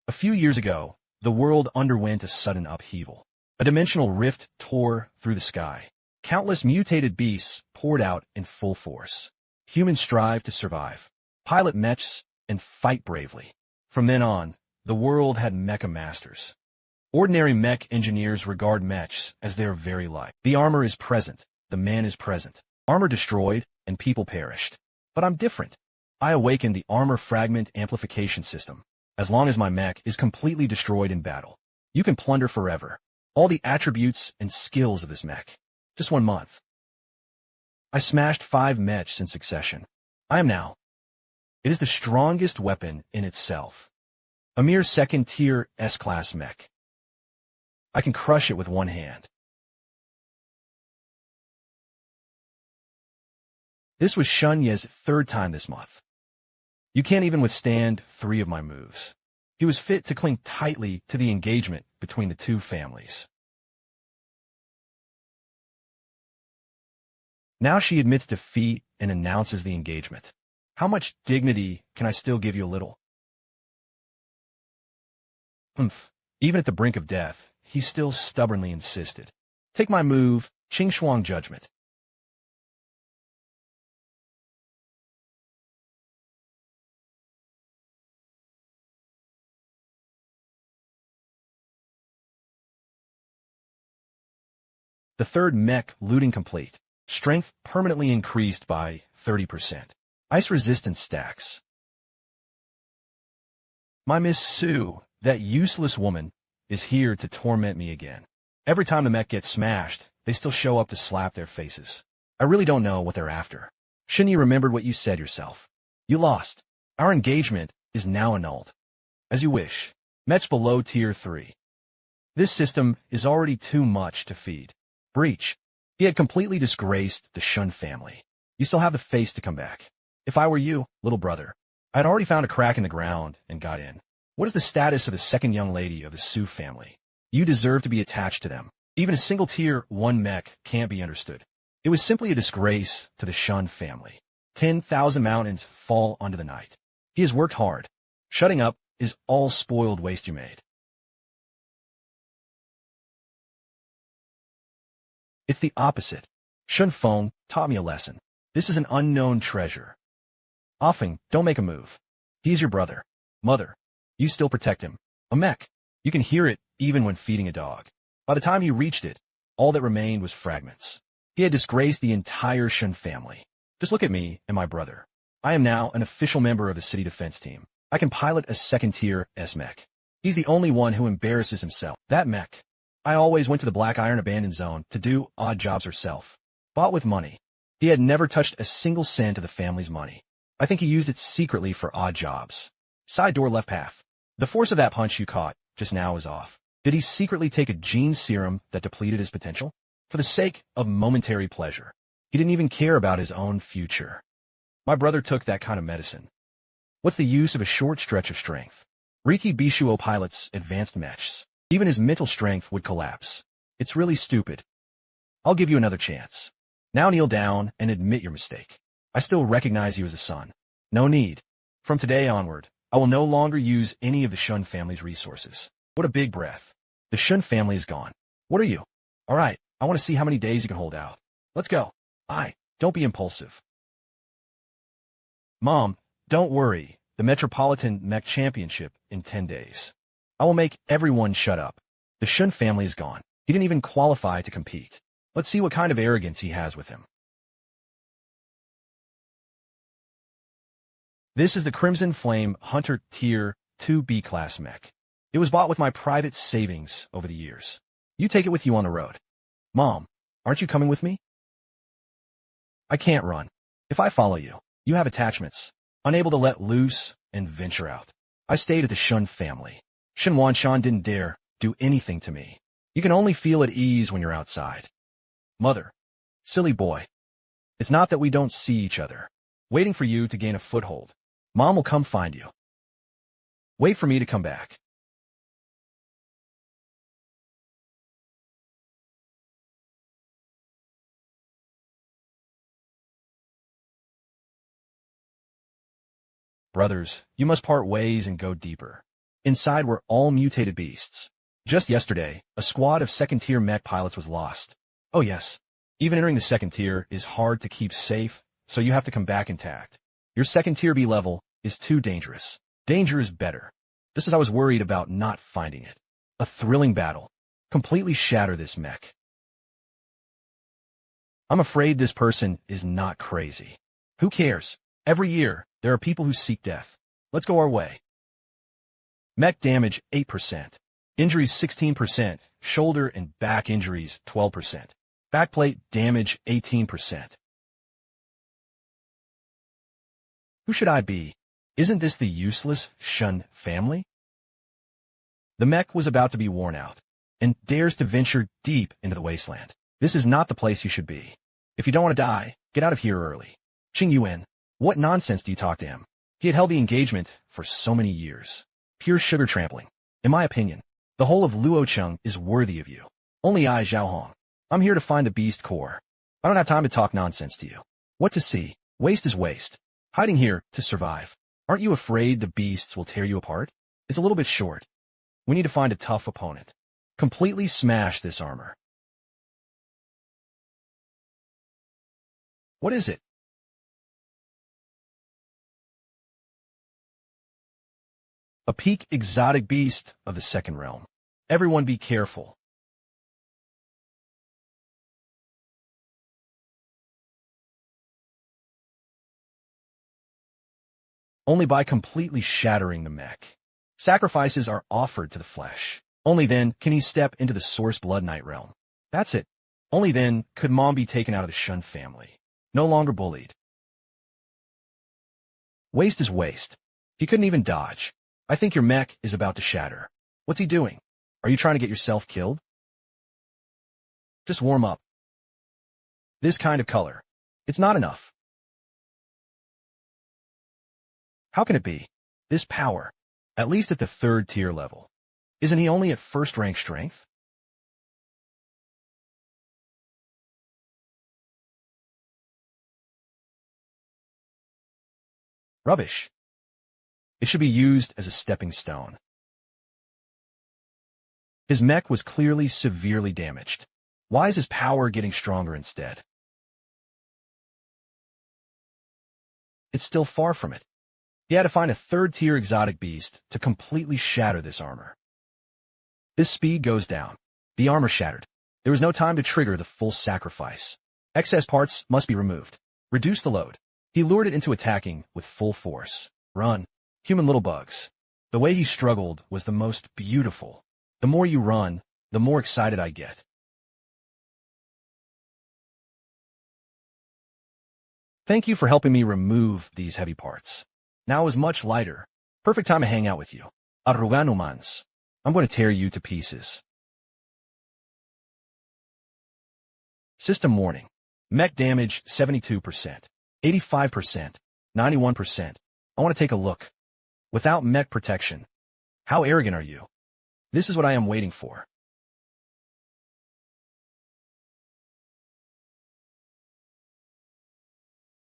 A few years ago, the world underwent a sudden upheaval. A dimensional rift tore through the sky. Countless mutated beasts poured out in full force. Humans strive to survive, pilot mechs, and fight bravely. From then on, the world had mecha masters. Ordinary mech engineers regard mechs as their very life. The armor is present, the man is present. Armor destroyed, and people perished. But I'm different. I awakened the Armor Fragment Amplification System. As long as my mech is completely destroyed in battle, you can plunder forever. All the attributes and skills of this mech. Just 1 month. I smashed 5 mechs in succession. I am now. It is the strongest weapon in itself. A mere second-tier S-class mech. I can crush it with one hand. This was Shen Ye's 3rd time this month. You can't even withstand 3 of my moves. He was fit to cling tightly to the engagement between the 2 families. Now she admits defeat and announces the engagement. How much dignity can I still give you a little? Even at the brink of death, he still stubbornly insisted. Take my move, Qing Shuang Judgment. The 3rd mech looting complete. Strength permanently increased by 30%. Ice resistance stacks. My Miss Sue, that useless woman, is here to torment me again. Every time the mech gets smashed, they still show up to slap their faces. I really don't know what they're after. Shouldn't you remembered what you said yourself? You lost. Our engagement is now annulled. As you wish. Mechs below Tier 3. This system is already too much to feed. Breach. He had completely disgraced the Shun family. You still have the face to come back. If I were you, little brother, I had already found a crack in the ground and got in. What is the status of the 2nd young lady of the Su family? You deserve to be attached to them. Even a single Tier 1 mech can't be understood. It was simply a disgrace to the Shun family. 10,000 mountains fall onto the night. He has worked hard. Shutting up is all spoiled waste you made. It's the opposite. Shun Feng taught me a lesson. This is an unknown treasure. Offing, don't make a move. He's your brother. Mother, you still protect him. A mech. You can hear it even when feeding a dog. By the time he reached it, all that remained was fragments. He had disgraced the entire Shun family. Just look at me and my brother. I am now an official member of the city defense team. I can pilot a 2nd-tier S-mech. He's the only one who embarrasses himself. That mech. I always went to the Black Iron Abandoned Zone to do odd jobs herself. Bought with money. He had never touched a single cent of the family's money. I think he used it secretly for odd jobs. Side door left path. The force of that punch you caught just now is off. Did he secretly take a gene serum that depleted his potential? For the sake of momentary pleasure. He didn't even care about his own future. My brother took that kind of medicine. What's the use of a short stretch of strength? Riki Bishuo pilots advanced mechs. Even his mental strength would collapse. It's really stupid. I'll give you another chance. Now kneel down and admit your mistake. I still recognize you as a son. No need. From today onward, I will no longer use any of the Shun family's resources. What a big breath. The Shun family is gone. What are you? All right, I want to see how many days you can hold out. Let's go. Don't be impulsive. Mom, don't worry. The Metropolitan Mech Championship in 10 days. I will make everyone shut up. The Shun family is gone. He didn't even qualify to compete. Let's see what kind of arrogance he has with him. This is the Crimson Flame Hunter Tier 2 B-Class mech. It was bought with my private savings over the years. You take it with you on the road. Mom, aren't you coming with me? I can't run. If I follow you, you have attachments. Unable to let loose and venture out. I stayed at the Shun family. Shen Wanshan didn't dare do anything to me. You can only feel at ease when you're outside. Mother. Silly boy. It's not that we don't see each other. Waiting for you to gain a foothold. Mom will come find you. Wait for me to come back. Brothers, you must part ways and go deeper. Inside were all mutated beasts. Just yesterday, a squad of second-tier mech pilots was lost. Oh yes. Even entering the second tier is hard to keep safe, so you have to come back intact. Your second tier B level is too dangerous. Danger is better. Just as I was worried about not finding it. A thrilling battle. Completely shatter this mech. I'm afraid this person is not crazy. Who cares? Every year, there are people who seek death. Let's go our way. Mech damage 8%. Injuries 16%. Shoulder and back injuries 12%. Backplate damage 18%. Who should I be? Isn't this the useless Shen family? The mech was about to be worn out, and dares to venture deep into the wasteland. This is not the place you should be. If you don't want to die, get out of here early. Ching Yuan, what nonsense do you talk to him? He had held the engagement for so many years. Pure sugar trampling. In my opinion, the whole of Luocheng is worthy of you. Only I, Zhaohong. I'm here to find the beast core. I don't have time to talk nonsense to you. What to see? Waste is waste. Hiding here to survive. Aren't you afraid the beasts will tear you apart? It's a little bit short. We need to find a tough opponent. Completely smash this armor. What is it? A peak exotic beast of the second realm. Everyone be careful. Only by completely shattering the mech. Sacrifices are offered to the flesh. Only then can he step into the Source Blood Knight realm. That's it. Only then could Mom be taken out of the Shen family. No longer bullied. Waste is waste. He couldn't even dodge. I think your mech is about to shatter. What's he doing? Are you trying to get yourself killed? Just warm up. This kind of color. It's not enough. How can it be? This power, at least at the third tier level. Isn't he only at first rank strength? Rubbish. It should be used as a stepping stone. His mech was clearly severely damaged. Why is his power getting stronger instead? It's still far from it. He had to find a third-tier exotic beast to completely shatter this armor. His speed goes down. The armor shattered. There was no time to trigger the full sacrifice. Excess parts must be removed. Reduce the load. He lured it into attacking with full force. Run. Human little bugs. The way he struggled was the most beautiful. The more you run, the more excited I get. Thank you for helping me remove these heavy parts. Now is much lighter. Perfect time to hang out with you. Arruganumans. I'm going to tear you to pieces. System warning. Mech damage 72%, 85%, 91%. I want to take a look. Without mech protection. How arrogant are you? This is what I am waiting for.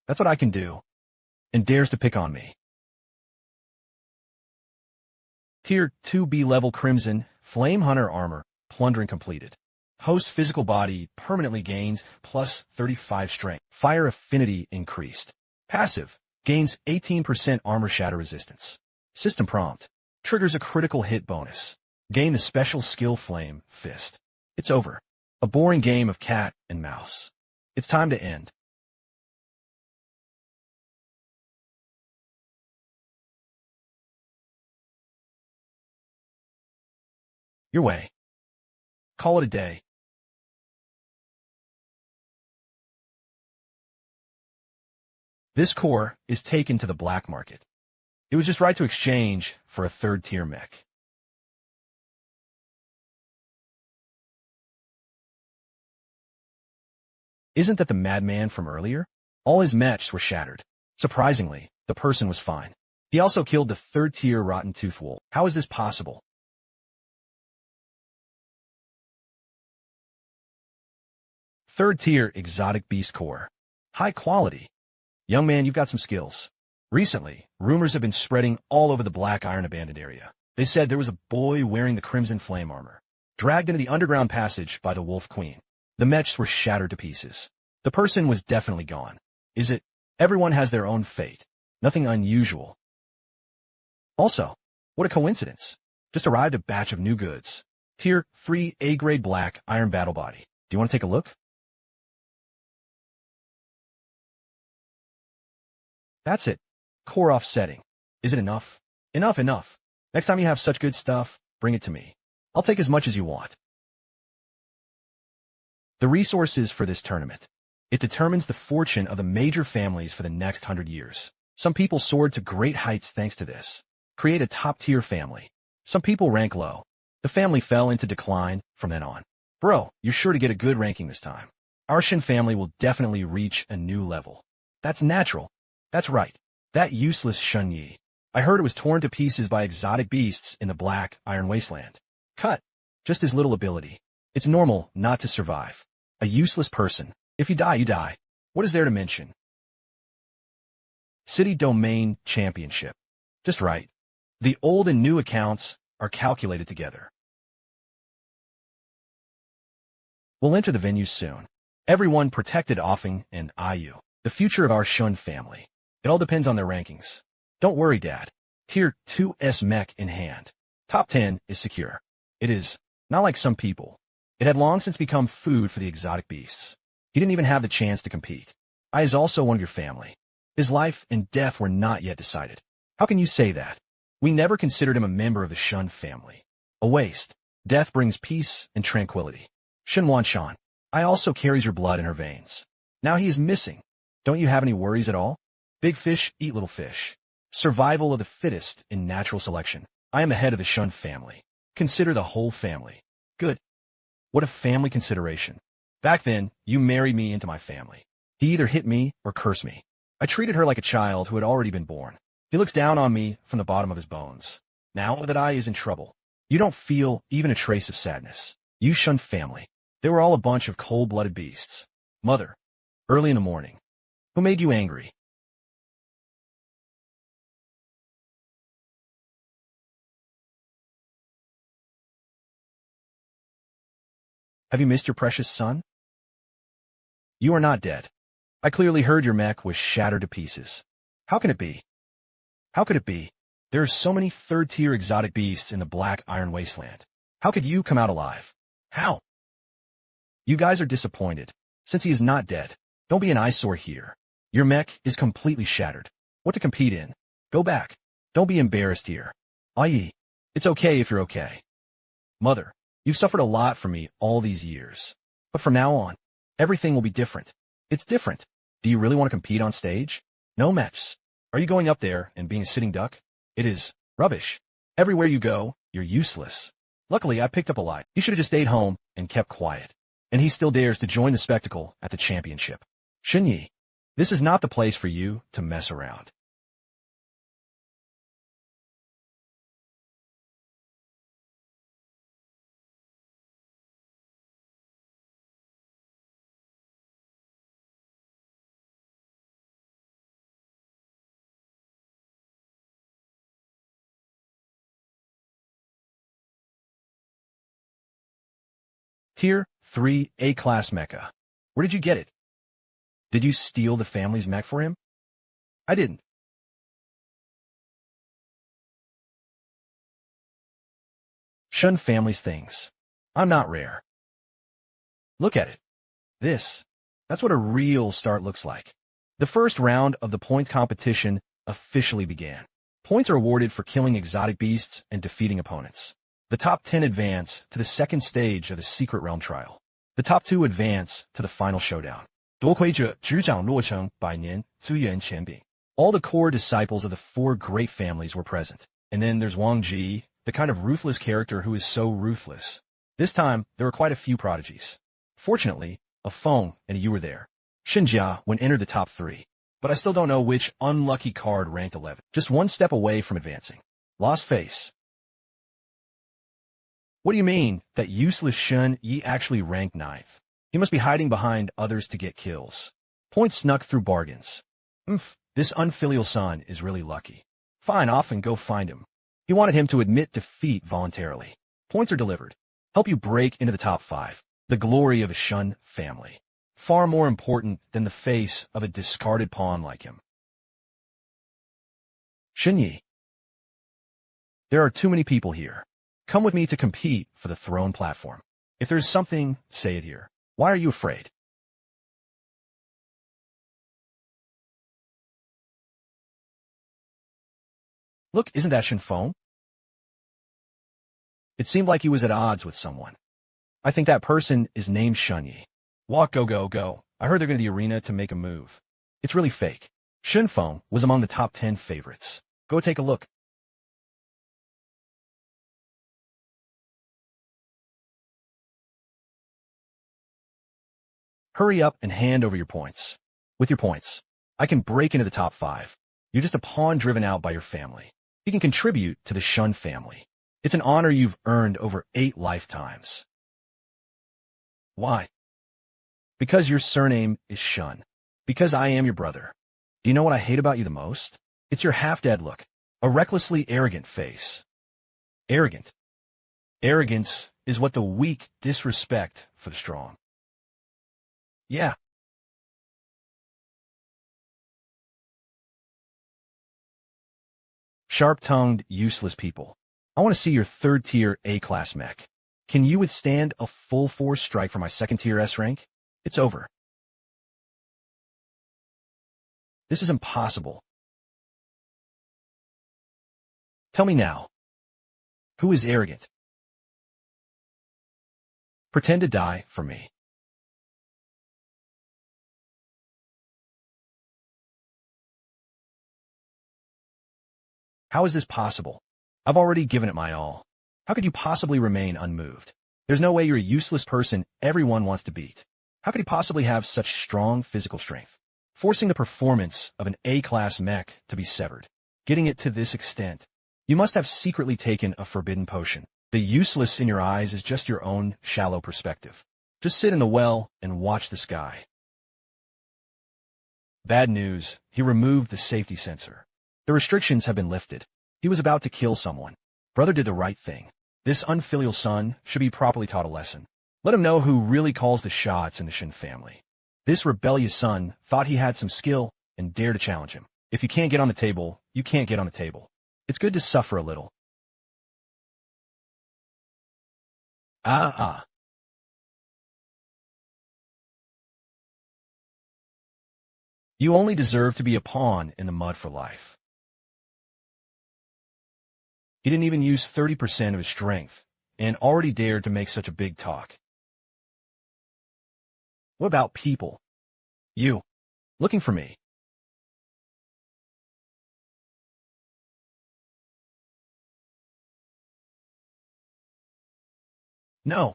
That's what I can do. And dares to pick on me. Tier 2B level Crimson, Flame Hunter armor, plundering completed. Host physical body permanently gains plus 35 strength. Fire affinity increased. Passive, gains 18% armor shatter resistance. System prompt, triggers a critical hit bonus. Gain the special skill Flame Fist. It's over. A boring game of cat and mouse. It's time to end. Your way. Call it a day. This core is taken to the black market. It was just right to exchange for a third-tier mech. Isn't that the madman from earlier? All his mechs were shattered. Surprisingly, the person was fine. He also killed the third-tier rotten tooth wolf. How is this possible? Third-tier exotic beast core. High quality. Young man, you've got some skills. Recently, rumors have been spreading all over the Black Iron abandoned area. They said there was a boy wearing the crimson flame armor, dragged into the underground passage by the Wolf Queen. The mechs were shattered to pieces. The person was definitely gone. Is it? Everyone has their own fate. Nothing unusual. Also, what a coincidence. Just arrived a batch of new goods. Tier 3 A-grade black iron battle body. Do you want to take a look? That's it. Core offsetting. Is it enough? Enough, enough. Next time you have such good stuff, bring it to me. I'll take as much as you want. The resources for this tournament. It determines the fortune of the major families for the next 100 years. Some people soared to great heights thanks to this. Create a top-tier family. Some people rank low. The family fell into decline from then on. Bro, you're sure to get a good ranking this time. Our Shen family will definitely reach a new level. That's natural. That's right. That useless Shen Ye. I heard it was torn to pieces by exotic beasts in the black Iron Wasteland. Cut. Just his little ability. It's normal not to survive. A useless person. If you die, you die. What is there to mention? City Domain Championship. Just right. The old and new accounts are calculated together. We'll enter the venue soon. Everyone protected Offing and IU. The future of our Shun family. It all depends on their rankings. Don't worry, Dad. Tier 2's mech in hand. Top 10 is secure. It is. Not like some people. It had long since become food for the exotic beasts. He didn't even have the chance to compete. I is also one of your family. His life and death were not yet decided. How can you say that? We never considered him a member of the Shun family. A waste. Death brings peace and tranquility. Shen Wanshan. I also carries your blood in her veins. Now he is missing. Don't you have any worries at all? Big fish eat little fish. Survival of the fittest in natural selection. I am the head of the Shun family. Consider the whole family. Good. What a family consideration. Back then, you married me into my family. He either hit me or cursed me. I treated her like a child who had already been born. He looks down on me from the bottom of his bones. Now that I is in trouble, you don't feel even a trace of sadness. You Shun family. They were all a bunch of cold-blooded beasts. Mother. Early in the morning. Who made you angry? Have you missed your precious son? You are not dead. I clearly heard your mech was shattered to pieces. How can it be? How could it be? There are so many third-tier exotic beasts in the black Iron Wasteland. How could you come out alive? How? You guys are disappointed. Since he is not dead, don't be an eyesore here. Your mech is completely shattered. What to compete in? Go back. Don't be embarrassed here. I.e., it's okay if you're okay. Mother, you've suffered a lot from me all these years. But from now on, everything will be different. It's different. Do you really want to compete on stage? No mechs. Are you going up there and being a sitting duck? It is rubbish. Everywhere you go, you're useless. Luckily, I picked up a lie. You should have just stayed home and kept quiet. And he still dares to join the spectacle at the championship. Shen Ye, this is not the place for you to mess around. Tier 3 A-class mecha. Where did you get it? Did you steal the family's mech for him? I didn't. Shun family's things. I'm not rare. Look at it. That's what a real start looks like. The first round of the points competition officially began. Points are awarded for killing exotic beasts and defeating opponents. The top 10 advance to the second stage of the Secret Realm trial. The top 2 advance to the final showdown. 夺魁者执掌洛城百年资源权柄. All the core disciples of the 4 great families were present. And then there's Wang Ji, the kind of ruthless character who is so ruthless. This time, there were quite a few prodigies. Fortunately, a Feng and you were there. Xinjia went entered the top 3. But I still don't know which unlucky card ranked 11. Just one step away from advancing. Lost face. What do you mean, that useless Shen Ye actually ranked 9th? He must be hiding behind others to get kills. Points snuck through bargains. This unfilial son is really lucky. Fine off and go find him. He wanted him to admit defeat voluntarily. Points are delivered. Help you break into the top 5. The glory of a Shen family. Far more important than the face of a discarded pawn like him. Shen Ye. There are too many people here. Come with me to compete for the throne platform. If there's something, say it here. Why are you afraid? Look, isn't that Shen Feng? It seemed like he was at odds with someone. I think that person is named Shen Ye. Walk, go, go, go. I heard they're going to the arena to make a move. It's really fake. Shen Feng was among the top 10 favorites. Go take a look. Hurry up and hand over your points. With your points, I can break into the top 5. You're just a pawn driven out by your family. You can contribute to the Shen family. It's an honor you've earned over 8 lifetimes. Why? Because your surname is Shen. Because I am your brother. Do you know what I hate about you the most? It's your half-dead look. A recklessly arrogant face. Arrogant. Arrogance is what the weak disrespect for the strong. Yeah. Sharp-tongued, useless people. I want to see your third-tier A-class mech. Can you withstand a full-force strike for my second-tier S rank? It's over. This is impossible. Tell me now. Who is arrogant? Pretend to die for me. How is this possible? I've already given it my all. How could you possibly remain unmoved? There's no way you're a useless person everyone wants to beat. How could he possibly have such strong physical strength? Forcing the performance of an A-class mech to be severed. Getting it to this extent. You must have secretly taken a forbidden potion. The useless in your eyes is just your own shallow perspective. Just sit in the well and watch the sky. Bad news. He removed the safety sensor. The restrictions have been lifted. He was about to kill someone. Brother did the right thing. This unfilial son should be properly taught a lesson. Let him know who really calls the shots in the Shen family. This rebellious son thought he had some skill and dared to challenge him. If you can't get on the table, you can't get on the table. It's good to suffer a little. You only deserve to be a pawn in the mud for life. He didn't even use 30% of his strength, and already dared to make such a big talk. What about people? You. Looking for me. No.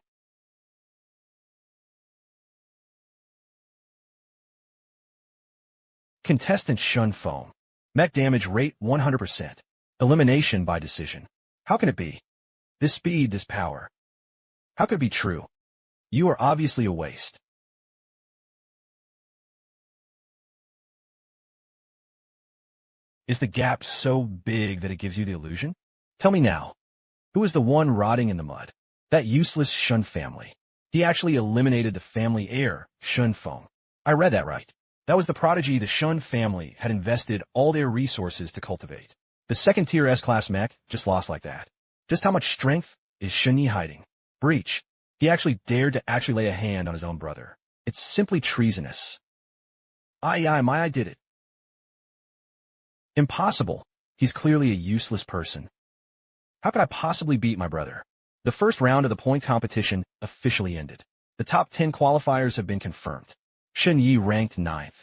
Contestant Shen Foam. Mech damage rate 100%. Elimination by decision. How can it be? This speed, this power. How could it be true? You are obviously a waste. Is the gap so big that it gives you the illusion? Tell me now. Who is the one rotting in the mud? That useless Shen family. He actually eliminated the family heir, Shen Feng. I read that right. That was the prodigy the Shen family had invested all their resources to cultivate. The second-tier S-class mech just lost like that. Just how much strength is Shen Ye hiding? Breach. He actually dared to actually lay a hand on his own brother. It's simply treasonous. I did it. Impossible. He's clearly a useless person. How could I possibly beat my brother? The first round of the points competition officially ended. The top 10 qualifiers have been confirmed. Shen Ye ranked 9th.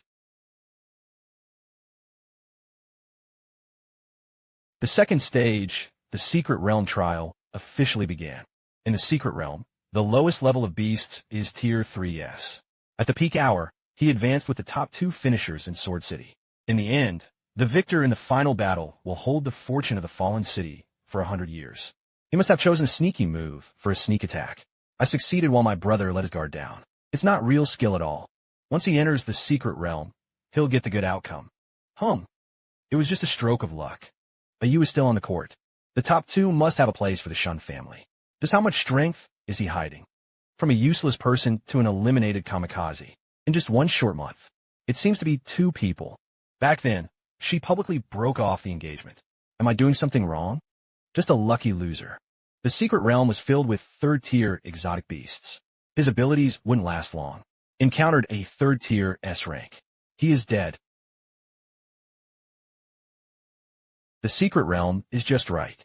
The second stage, the Secret Realm trial, officially began. In the Secret Realm, the lowest level of beasts is Tier 3S. At the peak hour, he advanced with the top 2 finishers in Sword City. In the end, the victor in the final battle will hold the fortune of the fallen city for 100 years. He must have chosen a sneaky move for a sneak attack. I succeeded while my brother let his guard down. It's not real skill at all. Once he enters the Secret Realm, he'll get the good outcome. It was just a stroke of luck. But you is still on the court. The top two must have a place for the Shen family. Just how much strength is he hiding? From a useless person to an eliminated kamikaze. In just one short month. It seems to be two people. Back then, she publicly broke off the engagement. Am I doing something wrong? Just a lucky loser. The secret realm was filled with third-tier exotic beasts. His abilities wouldn't last long. Encountered a third-tier S rank. He is dead. The secret realm is just right.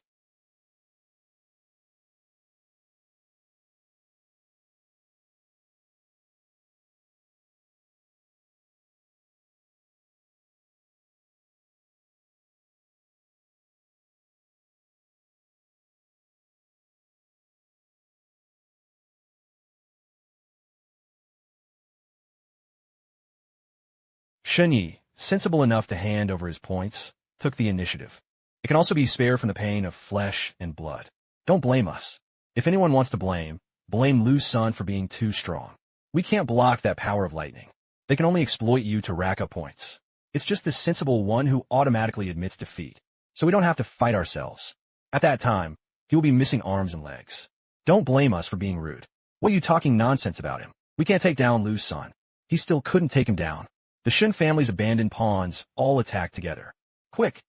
Shen Ye, sensible enough to hand over his points, took the initiative. It can also be spared from the pain of flesh and blood. Don't blame us. If anyone wants to blame Luocheng for being too strong. We can't block that power of lightning. They can only exploit you to rack up points. It's just the sensible one who automatically admits defeat, so we don't have to fight ourselves. At that time, he will be missing arms and legs. Don't blame us for being rude. What are you talking nonsense about him? We can't take down Luocheng. He still couldn't take him down. The Shen family's abandoned pawns all attack together. Quick!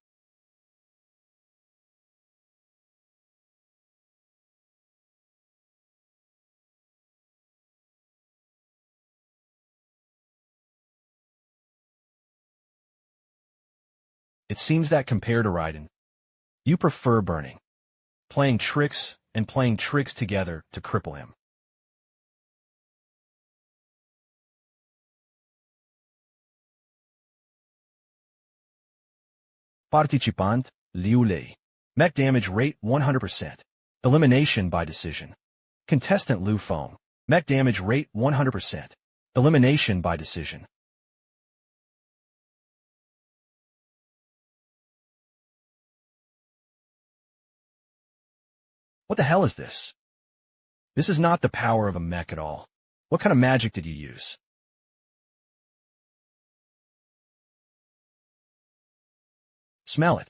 It seems that compared to Raiden, you prefer burning. Playing tricks together to cripple him. Participant, Liu Lei. Mech damage rate 100%. Elimination by decision. Contestant Lu Feng. Mech damage rate 100%. Elimination by decision. What the hell is this? This is not the power of a mech at all. What kind of magic did you use? Smell it.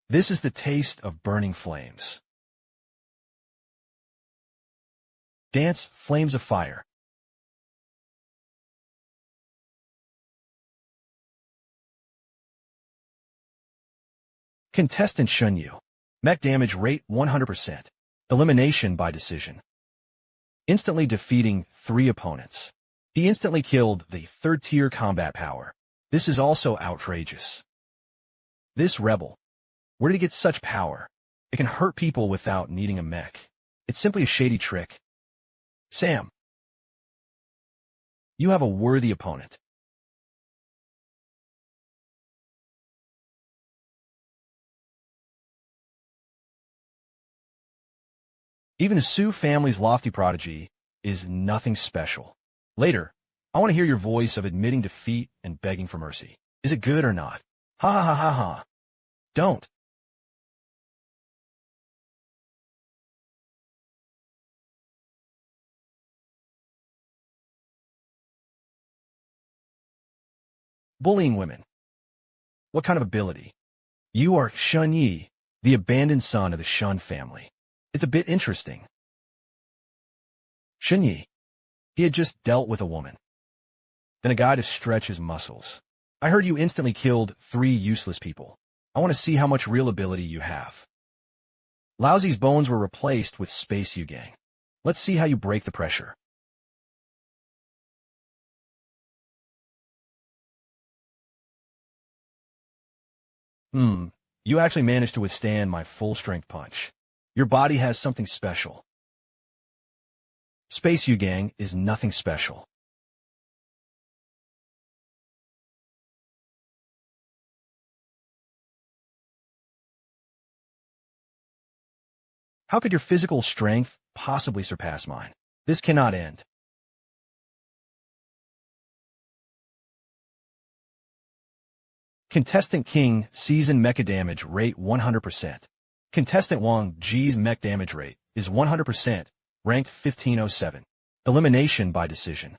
This is the taste of burning flames. Dance, flames of fire. Contestant Shen Ye. Mech damage rate 100%. Elimination by decision. Instantly defeating 3 opponents. He instantly killed the third-tier combat power. This is also outrageous. This rebel. Where did he get such power? It can hurt people without needing a mech. It's simply a shady trick. Sam. You have a worthy opponent. Even the Su family's lofty prodigy is nothing special. Later, I want to hear your voice of admitting defeat and begging for mercy. Is it good or not? Ha ha ha ha ha. Don't. Bullying women. What kind of ability? You are Shen Ye, the abandoned son of the Shen family. It's a bit interesting. Shen Ye. He had just dealt with a woman. Then a guy to stretch his muscles. I heard you instantly killed 3 useless people. I want to see how much real ability you have. Laozi's bones were replaced with Space Yugang. Let's see how you break the pressure. You actually managed to withstand my full-strength punch. Your body has something special. Space Yugang is nothing special. How could your physical strength possibly surpass mine? This cannot end. Contestant King Season Mecha Damage Rate 100%. Contestant Wang Ji's Mech Damage Rate is 100%, ranked 1507. Elimination by decision.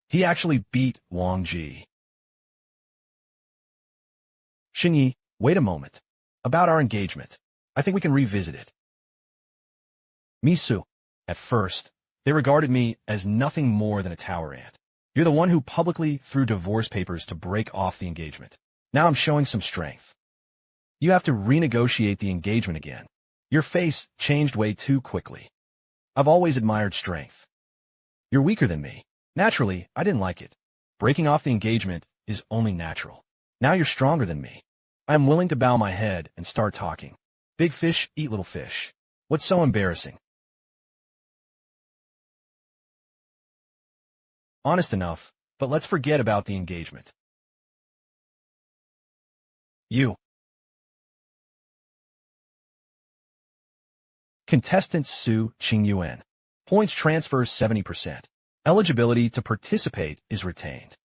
He actually beat Wang Ji. Shen Ye, Wait a moment. About our engagement. I think we can revisit it. Misu. At first, they regarded me as nothing more than a tower ant. You're the one who publicly threw divorce papers to break off the engagement. Now I'm showing some strength. You have to renegotiate the engagement again. Your face changed way too quickly. I've always admired strength. You're weaker than me. Naturally, I didn't like it. Breaking off the engagement is only natural. Now you're stronger than me. I am willing to bow my head and start talking. Big fish eat little fish. What's so embarrassing? Honest enough, but let's forget about the engagement. You. Contestant Su Qingyuan. Points transfer 70%. Eligibility to participate is retained.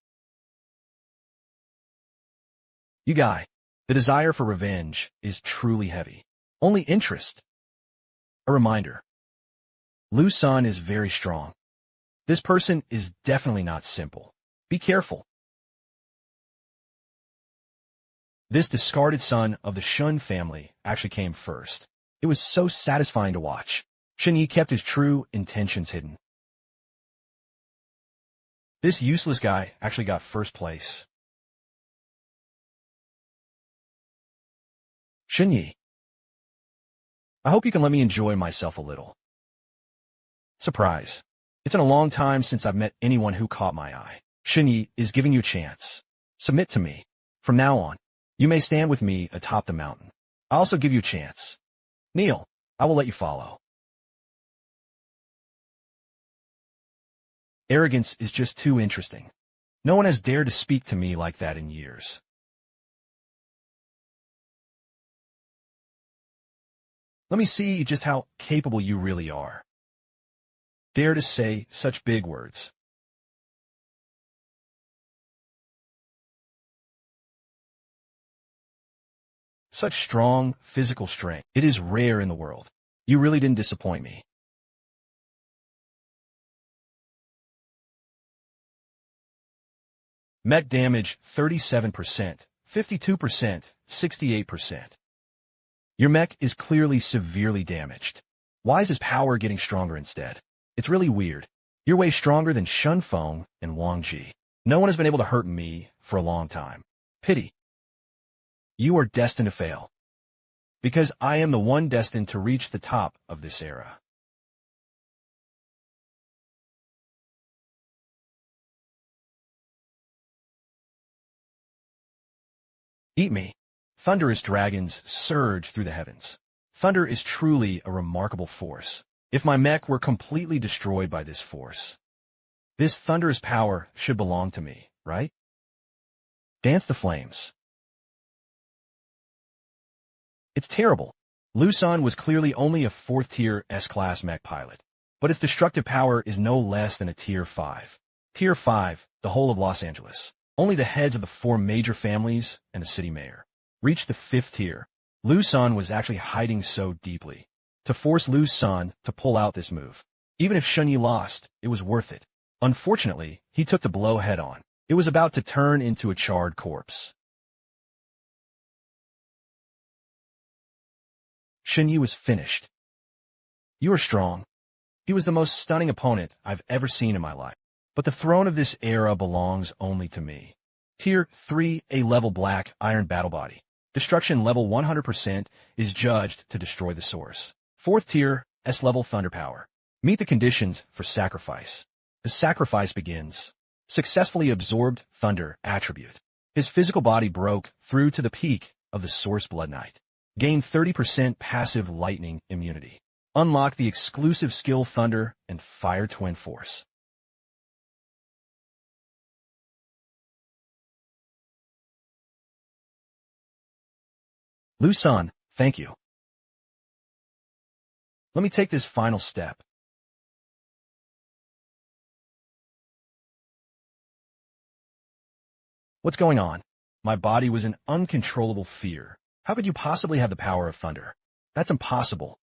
You guy. The desire for revenge is truly heavy. Only interest. A reminder. Lu Sun is very strong. This person is definitely not simple. Be careful. This discarded son of the Shun family actually came first. It was so satisfying to watch. Shen Ye kept his true intentions hidden. This useless guy actually got first place. Shen Ye. I hope you can let me enjoy myself a little. Surprise. It's been a long time since I've met anyone who caught my eye. Shen Ye is giving you a chance. Submit to me. From now on, you may stand with me atop the mountain. I also give you a chance. Kneel. I will let you follow. Arrogance is just too interesting. No one has dared to speak to me like that in years. Let me see just how capable you really are. Dare to say such big words. Such strong physical strength. It is rare in the world. You really didn't disappoint me. Mech damage 37%, 52%, 68%. Your mech is clearly severely damaged. Why is his power getting stronger instead? It's really weird. You're way stronger than Shun Feng and Wang Ji. No one has been able to hurt me for a long time. Pity. You are destined to fail. Because I am the one destined to reach the top of this era. Eat me. Thunderous dragons surge through the heavens. Thunder is truly a remarkable force. If my mech were completely destroyed by this force, this thunderous power should belong to me, right? Dance the flames. It's terrible. Lu Sun was clearly only a 4th-tier S-class mech pilot, but its destructive power is no less than a Tier 5. Tier 5, the whole of Los Angeles. Only the heads of the 4 major families and the city mayor reached the 5th tier. Lu Sun was actually hiding so deeply. To force Lu Sun to pull out this move. Even if Shen Ye lost, it was worth it. Unfortunately, he took the blow head-on. It was about to turn into a charred corpse. Shen Ye was finished. You are strong. He was the most stunning opponent I've ever seen in my life. But the throne of this era belongs only to me. Tier 3 A-level black iron battle body. Destruction level 100% is judged to destroy the source. 4th tier S-level thunder power. Meet the conditions for sacrifice. The sacrifice begins. Successfully absorbed thunder attribute. His physical body broke through to the peak of the source Blood Knight. Gain 30% passive lightning immunity. Unlock the exclusive skill Thunder and Fire Twin Force. Lu Sun, thank you. Let me take this final step. What's going on? My body was in uncontrollable fear. How could you possibly have the power of thunder? That's impossible.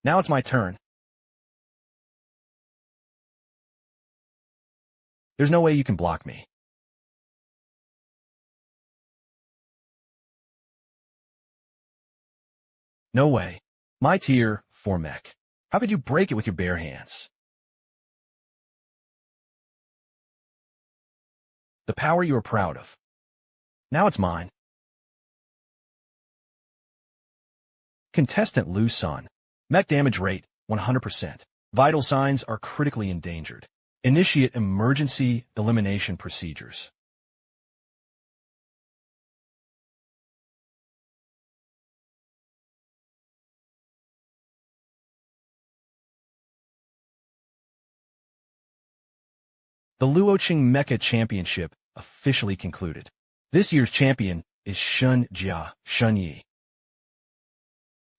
Now it's my turn. There's no way you can block me. No way. My tier 4 mech. How could you break it with your bare hands? The power you are proud of. Now it's mine. Contestant Luocheng. Mech damage rate, 100%. Vital signs are critically endangered. Initiate emergency elimination procedures. The Luocheng Mecha Championship officially concluded. This year's champion is Shen Ye.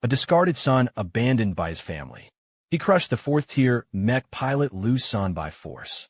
A discarded son abandoned by his family. He crushed the 4th-tier mech pilot Luocheng by force.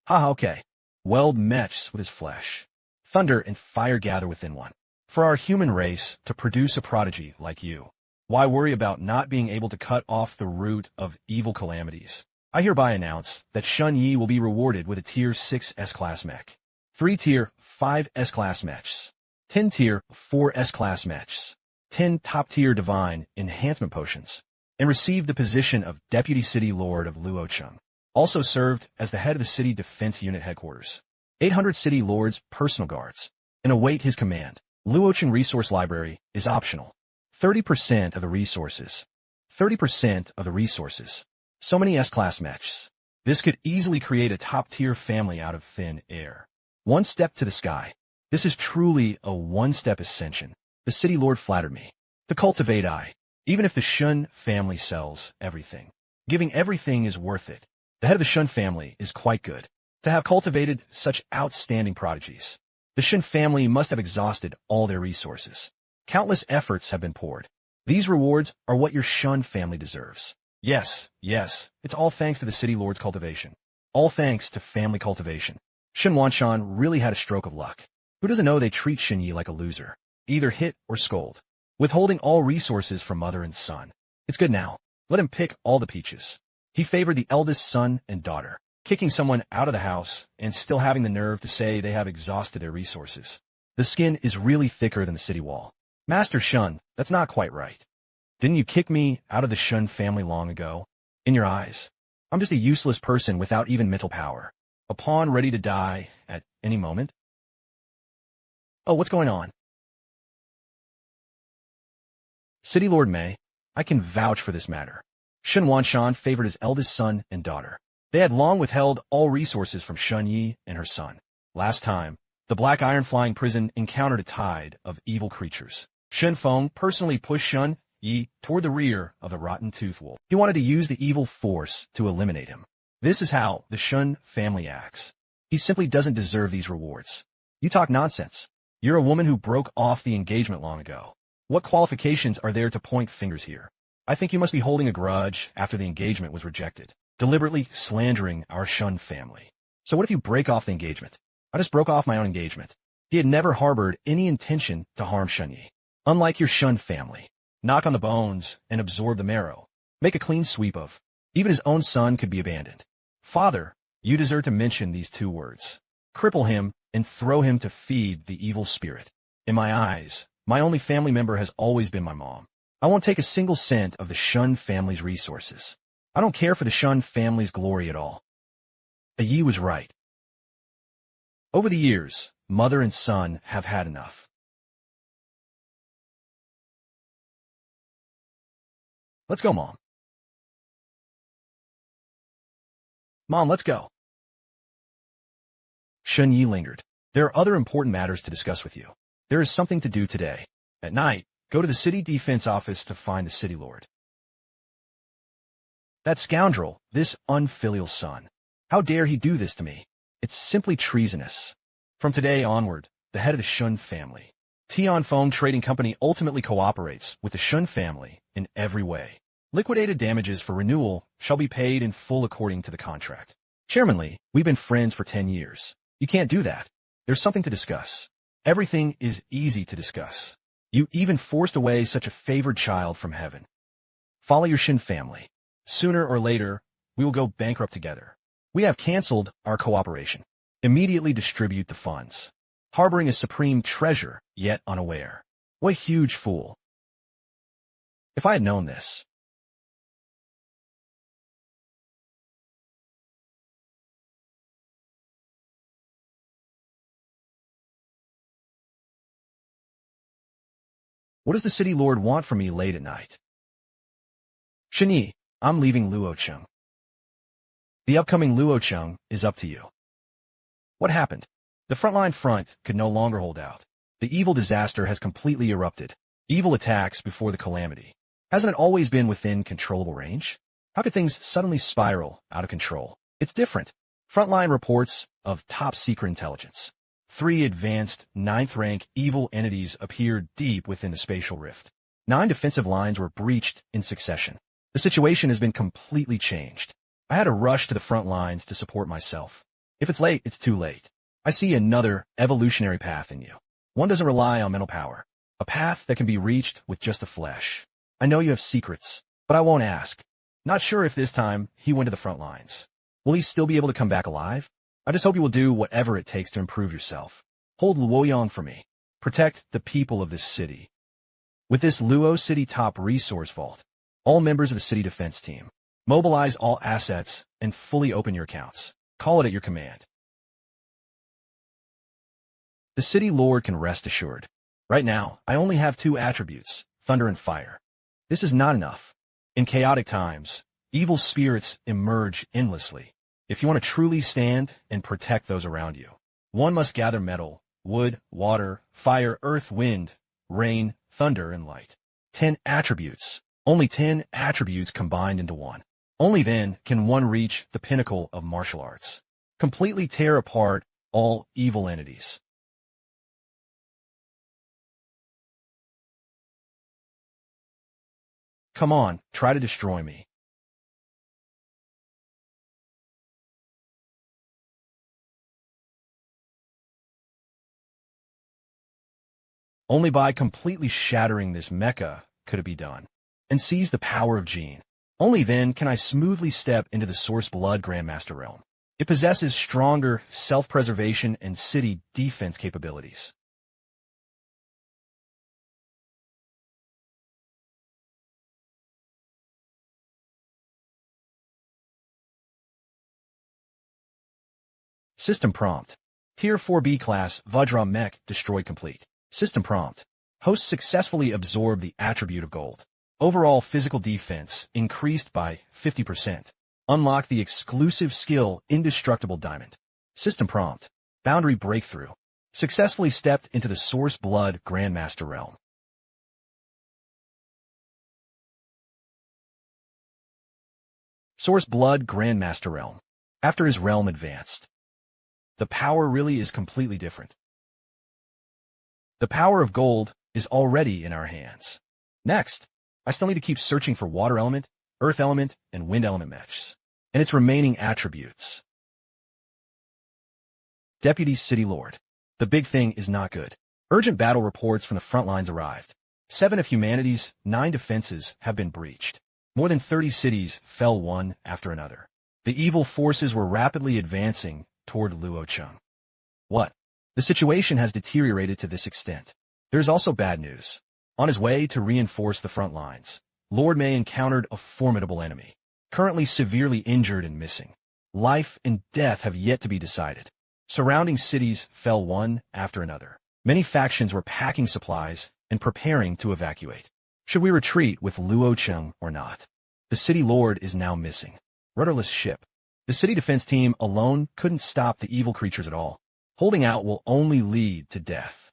Haha, okay. Weld mechs with his flesh. Thunder and fire gather within one. For our human race to produce a prodigy like you, why worry about not being able to cut off the root of evil calamities? I hereby announce that Shen Ye will be rewarded with a Tier 6 S-Class mech, 3 Tier 5 S-Class mechs, 10 Tier 4 S-Class mechs, 10 top-tier Divine Enhancement Potions, and received the position of Deputy City Lord of Luocheng. Also served as the head of the City Defense Unit Headquarters, 800 City Lord's personal guards, and await his command. Luocheng Resource Library is optional. 30% of the resources. 30% of the resources. So many S-Class mechs. This could easily create a top-tier family out of thin air. One step to the sky. This is truly a one-step ascension. The City Lord flattered me. To cultivate even if the Shen family sells everything. Giving everything is worth it. The head of the Shen family is quite good. To have cultivated such outstanding prodigies. The Shen family must have exhausted all their resources. Countless efforts have been poured. These rewards are what your Shen family deserves. Yes, it's all thanks to the City Lord's cultivation. All thanks to family cultivation. Shen Wanshan really had a stroke of luck. Who doesn't know they treat Shen Ye like a loser? Either hit or scold. Withholding all resources from mother and son. It's good now. Let him pick all the peaches. He favored the eldest son and daughter, kicking someone out of the house and still having the nerve to say they have exhausted their resources. The skin is really thicker than the city wall. Master Shen, that's not quite right. Didn't you kick me out of the Shen family long ago? In your eyes, I'm just a useless person without even mental power. A pawn ready to die at any moment? Oh, what's going on? City Lord Mei, I can vouch for this matter. Shen Wanshan favored his eldest son and daughter. They had long withheld all resources from Shen Ye and her son. Last time, the Black Iron Flying Prison encountered a tide of evil creatures. Shen Feng personally pushed Shen Ye toward the rear of the Rotten Tooth Wolf. He wanted to use the evil force to eliminate him. This is how the Shen family acts. He simply doesn't deserve these rewards. You talk nonsense. You're a woman who broke off the engagement long ago. What qualifications are there to point fingers here? I think you must be holding a grudge after the engagement was rejected, deliberately slandering our Shen family. So what if you break off the engagement? I just broke off my own engagement. He had never harbored any intention to harm Shen Ye. Unlike your Shen family, knock on the bones and absorb the marrow. Make a clean sweep of. Even his own son could be abandoned. Father, you deserve to mention these 2 words. Cripple him and throw him to feed the evil spirit. In my eyes, my only family member has always been my mom. I won't take a single cent of the Shen family's resources. I don't care for the Shen family's glory at all. Yi was right. Over the years, mother and son have had enough. Let's go, Mom. Mom, let's go. Shen Ye lingered. There are other important matters to discuss with you. There is something to do today. At night, go to the city defense office to find the City Lord. That scoundrel, this unfilial son. How dare he do this to me? It's simply treasonous. From today onward, the head of the Shen family, Tianfeng Trading Company ultimately cooperates with the Shen family in every way. Liquidated damages for renewal shall be paid in full according to the contract. Chairmanly, we've been friends for 10 years. You can't do that. There's something to discuss. Everything is easy to discuss. You even forced away such a favored child from heaven. Follow your Shen family. Sooner or later, we will go bankrupt together. We have canceled our cooperation. Immediately distribute the funds. Harboring a supreme treasure, yet unaware. What a huge fool. If I had known this. What does the city lord want from me late at night? Shen Ye, I'm leaving Luocheng. The upcoming Luocheng is up to you. What happened? The frontline front could no longer hold out. The evil disaster has completely erupted. Evil attacks before the calamity. Hasn't it always been within controllable range? How could things suddenly spiral out of control? It's different. Frontline reports of top-secret intelligence. 3 advanced, 9th-rank evil entities appeared deep within the spatial rift. 9 defensive lines were breached in succession. The situation has been completely changed. I had to rush to the front lines to support myself. If it's late, it's too late. I see another evolutionary path in you. One doesn't rely on mental power. A path that can be reached with just the flesh. I know you have secrets, but I won't ask. Not sure if this time he went to the front lines. Will he still be able to come back alive? I just hope you will do whatever it takes to improve yourself. Hold Luoyang for me. Protect the people of this city. With this Luo City top resource vault, all members of the city defense team, mobilize all assets and fully open your accounts. Call it at your command. The city lord can rest assured. Right now, I only have 2 attributes, thunder and fire. This is not enough. In chaotic times, evil spirits emerge endlessly. If you want to truly stand and protect those around you, one must gather metal, wood, water, fire, earth, wind, rain, thunder, and light. 10 attributes. Only 10 attributes combined into one. Only then can one reach the pinnacle of martial arts. Completely tear apart all evil entities. Come on, try to destroy me. Only by completely shattering this mecha could it be done. And seize the power of Gene. Only then can I smoothly step into the Source Blood Grandmaster realm. It possesses stronger self-preservation and city defense capabilities. System prompt. Tier 4B class Vajra Mech destroyed complete. System prompt. Host successfully absorbed the attribute of gold. Overall physical defense increased by 50%. Unlock the exclusive skill Indestructible Diamond. System prompt. Boundary breakthrough. Successfully stepped into the Source Blood Grandmaster realm. Source Blood Grandmaster realm. After his realm advanced, the power really is completely different. The power of gold is already in our hands. Next, I still need to keep searching for water element, earth element, and wind element mechs, and its remaining attributes. Deputy City Lord. The big thing is not good. Urgent battle reports from the front lines arrived. 7 of humanity's 9 defenses have been breached. More than 30 cities fell one after another. The evil forces were rapidly advancing toward Luocheng. What? The situation has deteriorated to this extent. There is also bad news. On his way to reinforce the front lines, Lord Mei encountered a formidable enemy, currently severely injured and missing. Life and death have yet to be decided. Surrounding cities fell one after another. Many factions were packing supplies and preparing to evacuate. Should we retreat with Luocheng or not? The city lord is now missing. Rudderless ship. The city defense team alone couldn't stop the evil creatures at all. Holding out will only lead to death.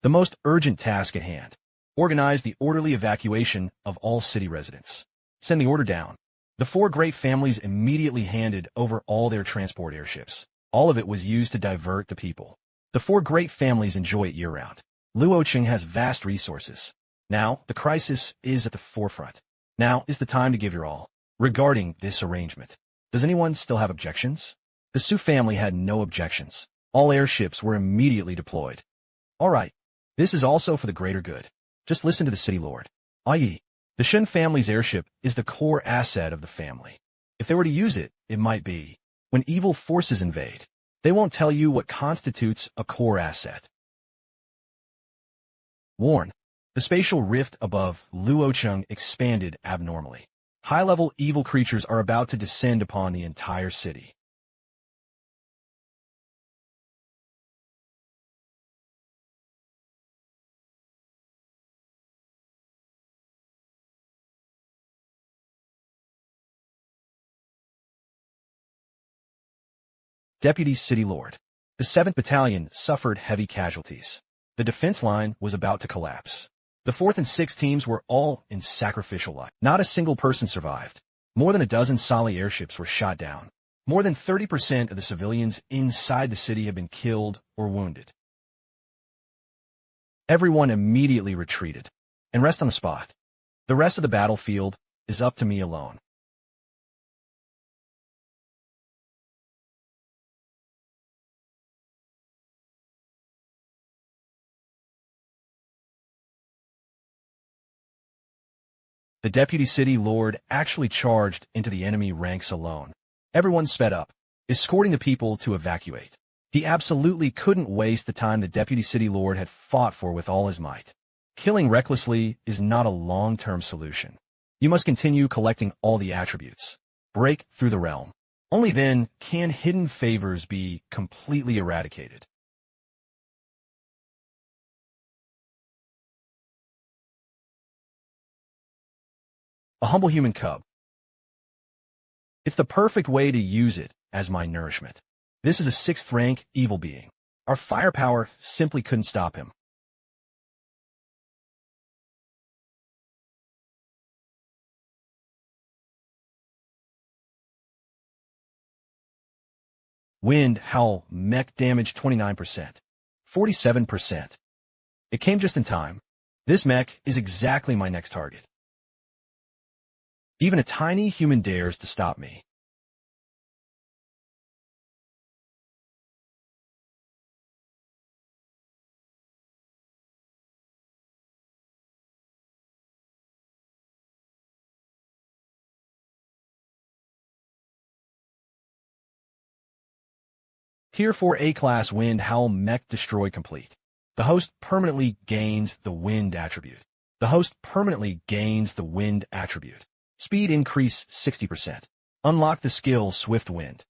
The most urgent task at hand. Organize the orderly evacuation of all city residents. Send the order down. The 4 great families immediately handed over all their transport airships. All of it was used to divert the people. The 4 great families enjoy it year-round. Luocheng has vast resources. Now, the crisis is at the forefront. Now is the time to give your all. Regarding this arrangement, does anyone still have objections? The Su family had no objections. All airships were immediately deployed. All right. This is also for the greater good. Just listen to the city lord. i.e., the Shen family's airship is the core asset of the family. If they were to use it, it might be when evil forces invade. They won't tell you what constitutes a core asset. Warn. The spatial rift above Luocheng expanded abnormally. High-level evil creatures are about to descend upon the entire city. Deputy City Lord. The 7th Battalion suffered heavy casualties. The defense line was about to collapse. The 4th and 6th teams were all in sacrificial light. Not a single person survived. More than a dozen Sali airships were shot down. More than 30% of the civilians inside the city have been killed or wounded. Everyone immediately retreated and rest on the spot. The rest of the battlefield is up to me alone. The Deputy City Lord actually charged into the enemy ranks alone. Everyone sped up, escorting the people to evacuate. He absolutely couldn't waste the time the Deputy City Lord had fought for with all his might. Killing recklessly is not a long-term solution. You must continue collecting all the attributes. Break through the realm. Only then can hidden favors be completely eradicated. A humble human cub. It's the perfect way to use it as my nourishment. This is a 6th rank evil being. Our firepower simply couldn't stop him. Wind howl mech damage 29%. 47%. It came just in time. This mech is exactly my next target. Even a tiny human dares to stop me. Tier 4 A-Class Wind Howl Mech Destroy Complete. The host permanently gains the Wind attribute. The host permanently gains the Wind attribute. Speed increase 60%. Unlock the skill Swift Wind.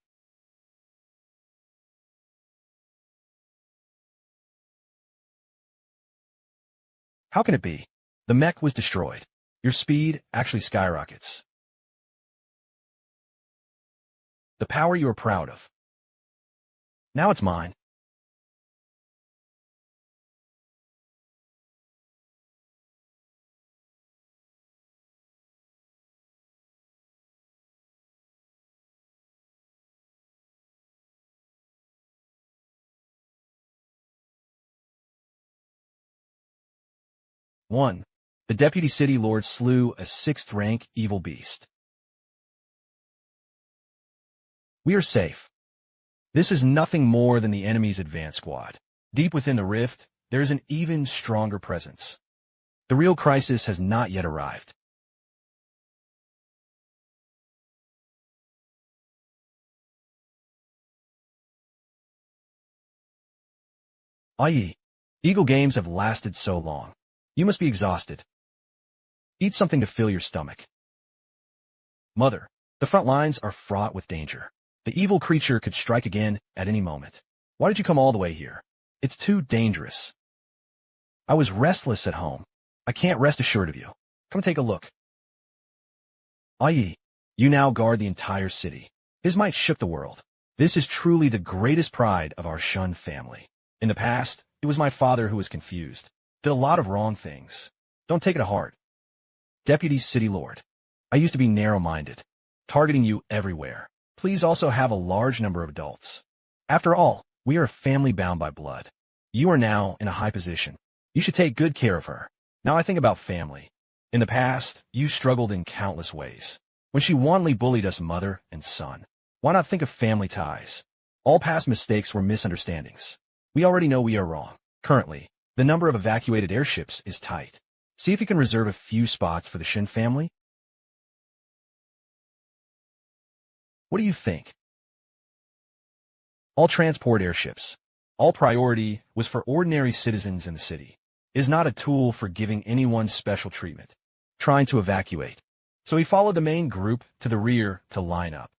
How can it be? The mech was destroyed. Your speed actually skyrockets. The power you are proud of. Now it's mine. One. The Deputy City Lord slew a 6th rank evil beast. We are safe. This is nothing more than the enemy's advance squad. Deep within the rift, there is an even stronger presence. The real crisis has not yet arrived. I.e., Eagle games have lasted so long. You must be exhausted. Eat something to fill your stomach. Mother, the front lines are fraught with danger. The evil creature could strike again at any moment. Why did you come all the way here? It's too dangerous. I was restless at home. I can't rest assured of you. Come take a look. I.e., you now guard the entire city. His might shook the world. This is truly the greatest pride of our Shun family. In the past, it was my father who was confused. Did a lot of wrong things. Don't take it to heart. Deputy City Lord. I used to be narrow-minded, targeting you everywhere. Please also have a large number of adults. After all, we are a family bound by blood. You are now in a high position. You should take good care of her. Now I think about family. In the past, you struggled in countless ways. When she wantonly bullied us mother and son. Why not think of family ties? All past mistakes were misunderstandings. We already know we are wrong. Currently, the number of evacuated airships is tight. See if you can reserve a few spots for the Shen family. What do you think? All transport airships. All priority was for ordinary citizens in the city. Is not a tool for giving anyone special treatment. Trying to evacuate. So he followed the main group to the rear to line up.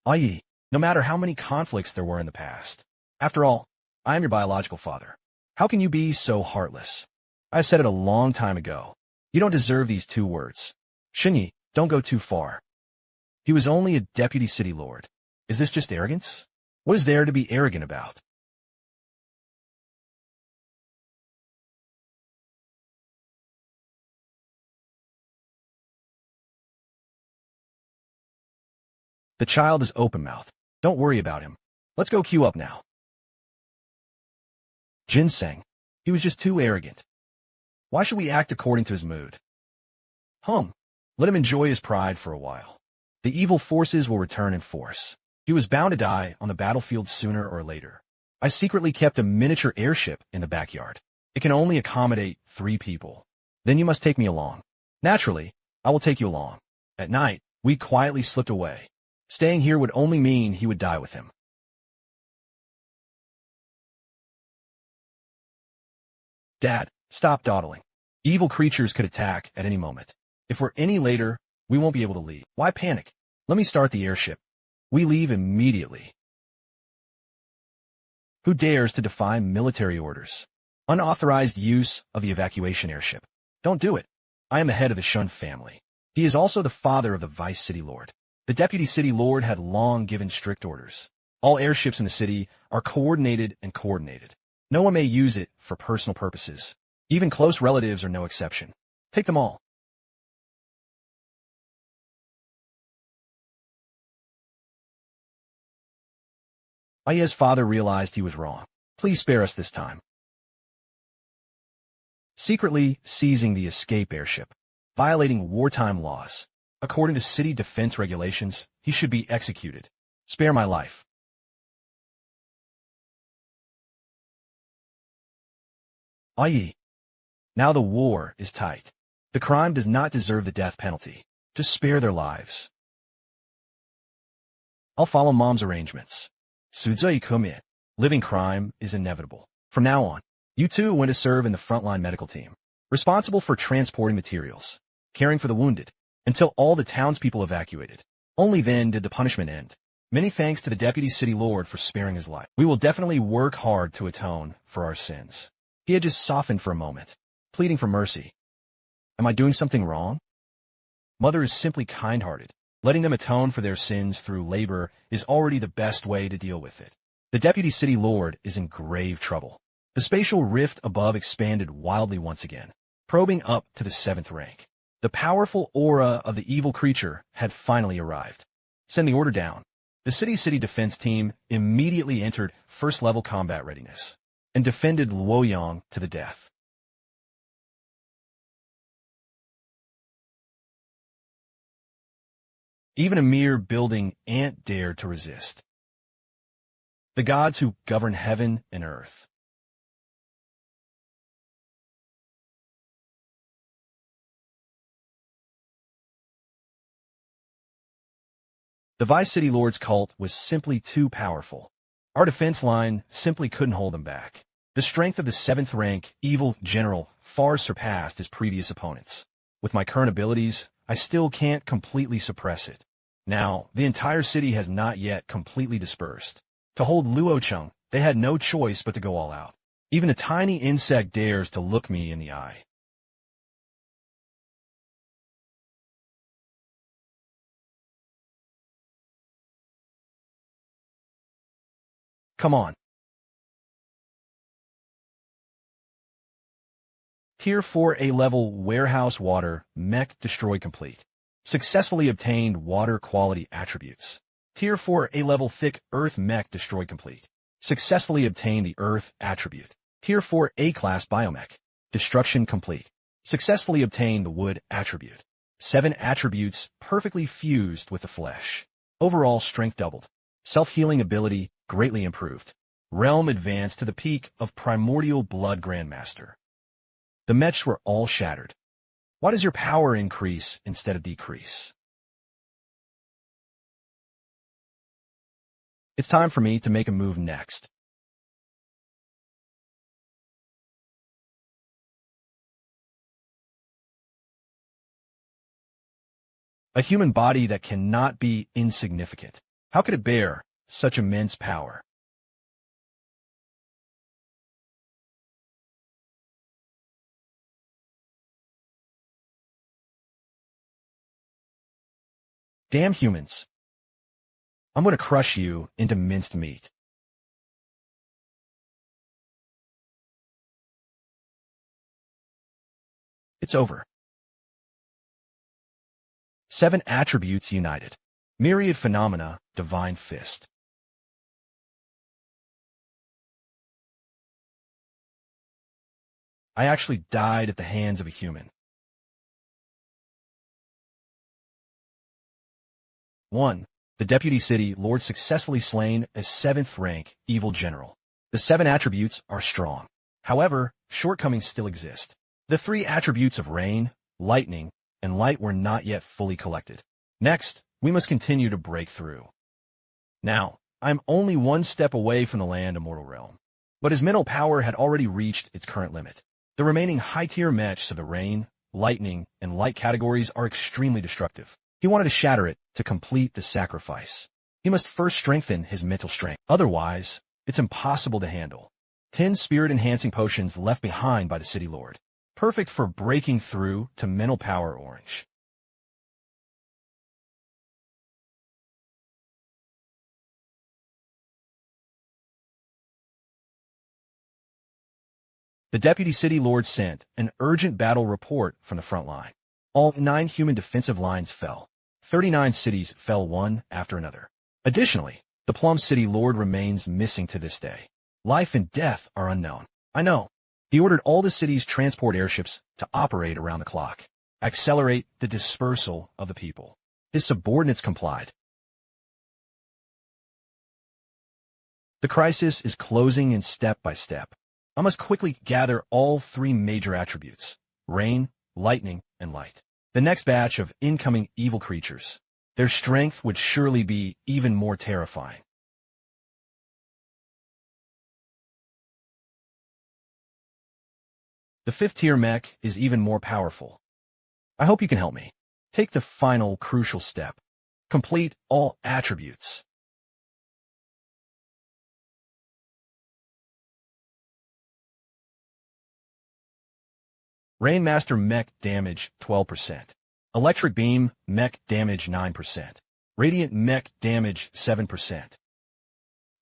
I.e., no matter how many conflicts there were in the past. After all, I am your biological father. How can you be so heartless? I said it a long time ago. You don't deserve these 2 words. Shen Ye, don't go too far. He was only a deputy city lord. Is this just arrogance? What is there to be arrogant about? The child is open-mouthed. Don't worry about him. Let's go queue up now. Ginseng. He was just too arrogant. Why should we act according to his mood? Let him enjoy his pride for a while. The evil forces will return in force. He was bound to die on the battlefield sooner or later. I secretly kept a miniature airship in the backyard. It can only accommodate 3 people. Then you must take me along. Naturally, I will take you along. At night, we quietly slipped away. Staying here would only mean he would die with him. Dad, stop dawdling. Evil creatures could attack at any moment. If we're any later, we won't be able to leave. Why panic? Let me start the airship. We leave immediately. Who dares to defy military orders? Unauthorized use of the evacuation airship. Don't do it. I am the head of the Shen family. He is also the father of the vice city lord. The deputy city lord had long given strict orders. All airships in the city are coordinated and coordinated. No one may use it for personal purposes. Even close relatives are no exception. Take them all. Aya's father realized he was wrong. Please spare us this time. Secretly seizing the escape airship, violating wartime laws. According to city defense regulations, he should be executed. Spare my life. I.e. Now the war is tight. The crime does not deserve the death penalty. Just spare their lives. I'll follow Mom's arrangements. Living crime is inevitable. From now on, you two went to serve in the frontline medical team, responsible for transporting materials, caring for the wounded, until all the townspeople evacuated. Only then did the punishment end. Many thanks to the deputy city lord for sparing his life. We will definitely work hard to atone for our sins. He had just softened for a moment, pleading for mercy. Am I doing something wrong? Mother is simply kind-hearted. Letting them atone for their sins through labor is already the best way to deal with it. The deputy city lord is in grave trouble. The spatial rift above expanded wildly once again, probing up to the 7th rank. The powerful aura of the evil creature had finally arrived. Send the order down. The city defense team immediately entered first-level combat readiness and defended Luocheng to the death. Even a mere building ant dared to resist. The gods who govern heaven and earth. The Vice City Lord's cult was simply too powerful. Our defense line simply couldn't hold them back. The strength of the 7th rank evil general far surpassed his previous opponents. With my current abilities, I still can't completely suppress it. Now, the entire city has not yet completely dispersed. To hold Luocheng, they had no choice but to go all out. Even a tiny insect dares to look me in the eye. Come on. Tier 4A level warehouse water mech destroy complete. Successfully obtained water quality attributes. Tier 4A level thick earth mech destroy complete. Successfully obtained the earth attribute. Tier 4A class biomech. Destruction complete. Successfully obtained the wood attribute. 7 attributes perfectly fused with the flesh. Overall strength doubled. Self-healing ability greatly improved. Realm advanced to the peak of primordial blood grandmaster. The mechs were all shattered. Why does your power increase instead of decrease? It's time for me to make a move next. A human body that cannot be insignificant. How could it bear such immense power? Damn humans. I'm going to crush you into minced meat. It's over. 7 attributes united. Myriad phenomena, divine fist. I actually died at the hands of a human. 1. The Deputy City Lord successfully slain a 7th rank evil general. The 7 attributes are strong. However, shortcomings still exist. The 3 attributes of rain, lightning, and light were not yet fully collected. Next, we must continue to break through. Now, I'm only 1 step away from the land Immortal Realm, but his mental power had already reached its current limit. The remaining high-tier mechs of the rain, lightning, and light categories are extremely destructive. He wanted to shatter it to complete the sacrifice. He must first strengthen his mental strength. Otherwise, it's impossible to handle. 10 spirit-enhancing potions left behind by the City Lord. Perfect for breaking through to mental power orange. The Deputy City Lord sent an urgent battle report from the front line. All 9 human defensive lines fell. 39 cities fell one after another. Additionally, the Plum City Lord remains missing to this day. Life and death are unknown. I know. He ordered all the city's transport airships to operate around the clock. Accelerate the dispersal of the people. His subordinates complied. The crisis is closing in step by step. I must quickly gather all 3 major attributes: rain, lightning, and light. The next batch of incoming evil creatures. Their strength would surely be even more terrifying. The 5th tier mech is even more powerful. I hope you can help me. Take the final crucial step. Complete all attributes. Rainmaster mech damage 12%. Electric beam mech damage 9%. Radiant mech damage 7%.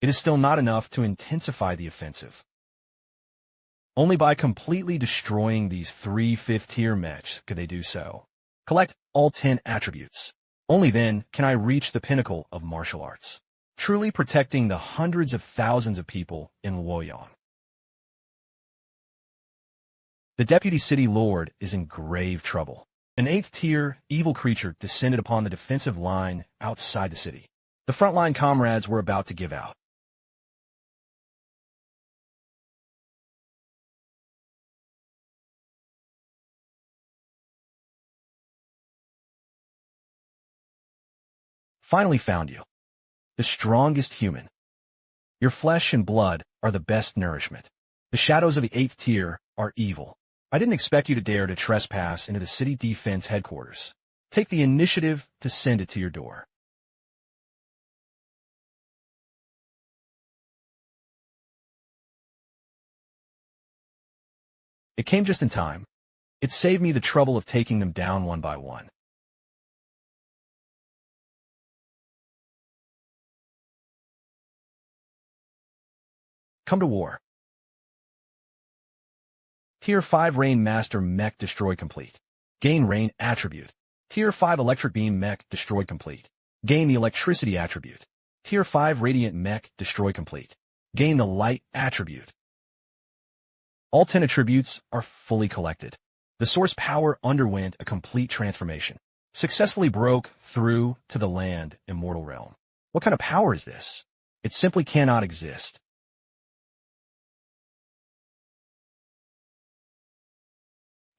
It is still not enough to intensify the offensive. Only by completely destroying these 3 5th-tier mechs could they do so. Collect all 10 attributes. Only then can I reach the pinnacle of martial arts, truly protecting the hundreds of thousands of people in Luocheng. The Deputy City Lord is in grave trouble. An 8th-tier evil creature descended upon the defensive line outside the city. The frontline comrades were about to give out. Finally found you. The strongest human. Your flesh and blood are the best nourishment. The shadows of the 8th tier are evil. I didn't expect you to dare to trespass into the city defense headquarters. Take the initiative to send it to your door. It came just in time. It saved me the trouble of taking them down one by one. Come to war. Tier 5 Rain Master Mech destroy complete. Gain Rain attribute. Tier 5 Electric Beam Mech destroy complete. Gain the Electricity attribute. Tier 5 Radiant Mech destroy complete. Gain the Light attribute. All 10 attributes are fully collected. The source power underwent a complete transformation. Successfully broke through to the land Immortal Realm. What kind of power is this? It simply cannot exist.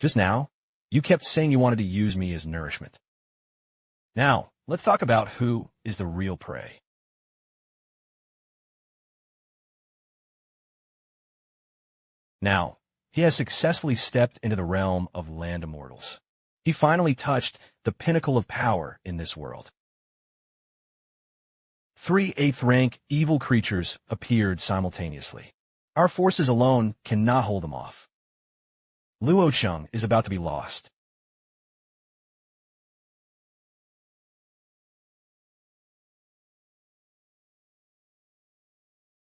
Just now, you kept saying you wanted to use me as nourishment. Now, let's talk about who is the real prey. Now, he has successfully stepped into the realm of land immortals. He finally touched the pinnacle of power in this world. 3 8th-rank evil creatures appeared simultaneously. Our forces alone cannot hold them off. Luocheng is about to be lost.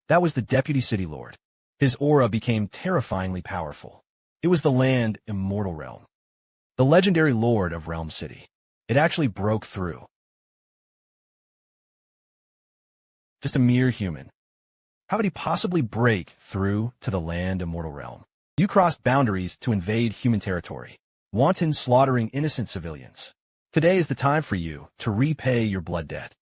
That was the Deputy City Lord. His aura became terrifyingly powerful. It was the land Immortal Realm. The legendary Lord of Realm City. It actually broke through. Just a mere human. How could he possibly break through to the land Immortal Realm? You crossed boundaries to invade human territory, wanton slaughtering innocent civilians. Today is the time for you to repay your blood debt.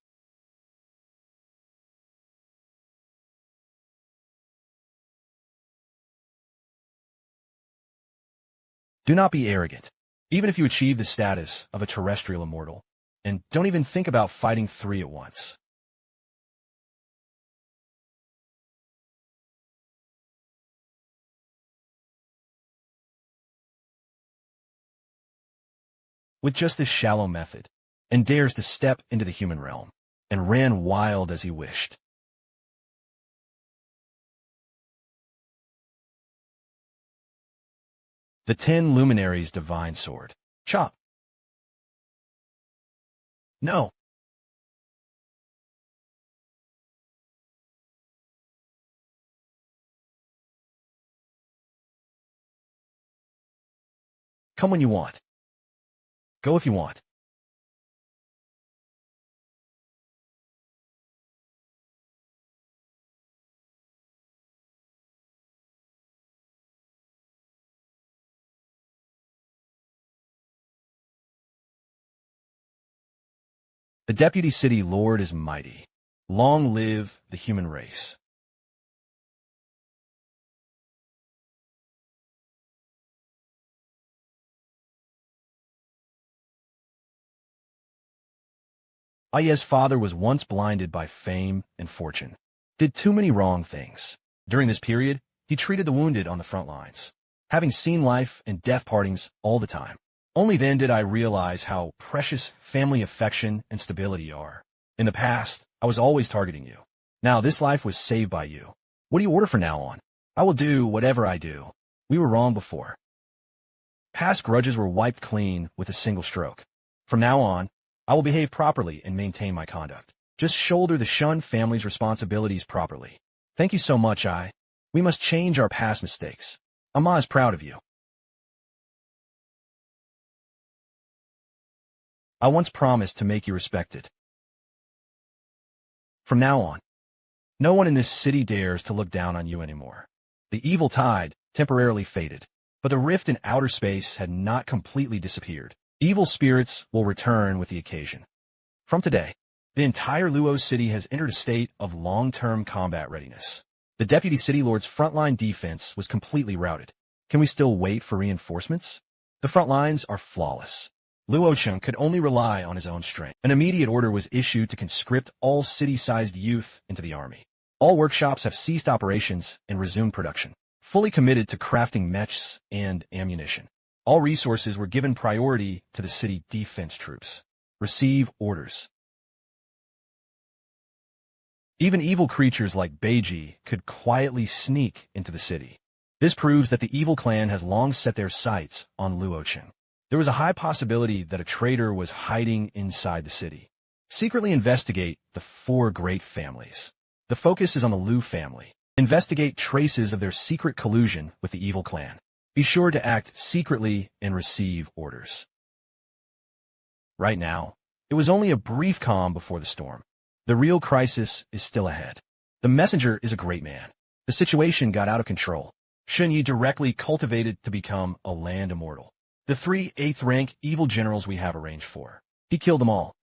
Do not be arrogant, even if you achieve the status of a terrestrial immortal, and don't even think about fighting 3 at once. With just this shallow method, and dares to step into the human realm, and ran wild as he wished. The 10 Luminaries' divine sword. Chop. No. Come when you want. Go if you want. The Deputy City Lord is mighty. Long live the human race. Aye's father was once blinded by fame and fortune. Did too many wrong things. During this period, he treated the wounded on the front lines, having seen life and death partings all the time. Only then did I realize how precious family affection and stability are. In the past, I was always targeting you. Now this life was saved by you. What do you order from now on? I will do whatever I do. We were wrong before. Past grudges were wiped clean with a single stroke. From now on, I will behave properly and maintain my conduct. Just shoulder the Shen family's responsibilities properly. Thank you so much, We must change our past mistakes. Ama is proud of you. I once promised to make you respected. From now on, no one in this city dares to look down on you anymore. The evil tide temporarily faded, but the rift in outer space had not completely disappeared. Evil spirits will return with the occasion. From today, the entire Luo city has entered a state of long-term combat readiness. The Deputy City Lord's frontline defense was completely routed. Can we still wait for reinforcements? The front lines are flawless. Luocheng could only rely on his own strength. An immediate order was issued to conscript all city-sized youth into the army. All workshops have ceased operations and resumed production, fully committed to crafting mechs and ammunition. All resources were given priority to the city defense troops. Receive orders. Even evil creatures like Beiji could quietly sneak into the city. This proves that the evil clan has long set their sights on Luocheng. There was a high possibility that a traitor was hiding inside the city. Secretly investigate the 4 great families. The focus is on the Lu family. Investigate traces of their secret collusion with the evil clan. Be sure to act secretly and receive orders. Right now, it was only a brief calm before the storm. The real crisis is still ahead. The messenger is a great man. The situation got out of control. Shen Ye directly cultivated to become a land immortal. The 3 8th-rank evil generals we have arranged for. He killed them all.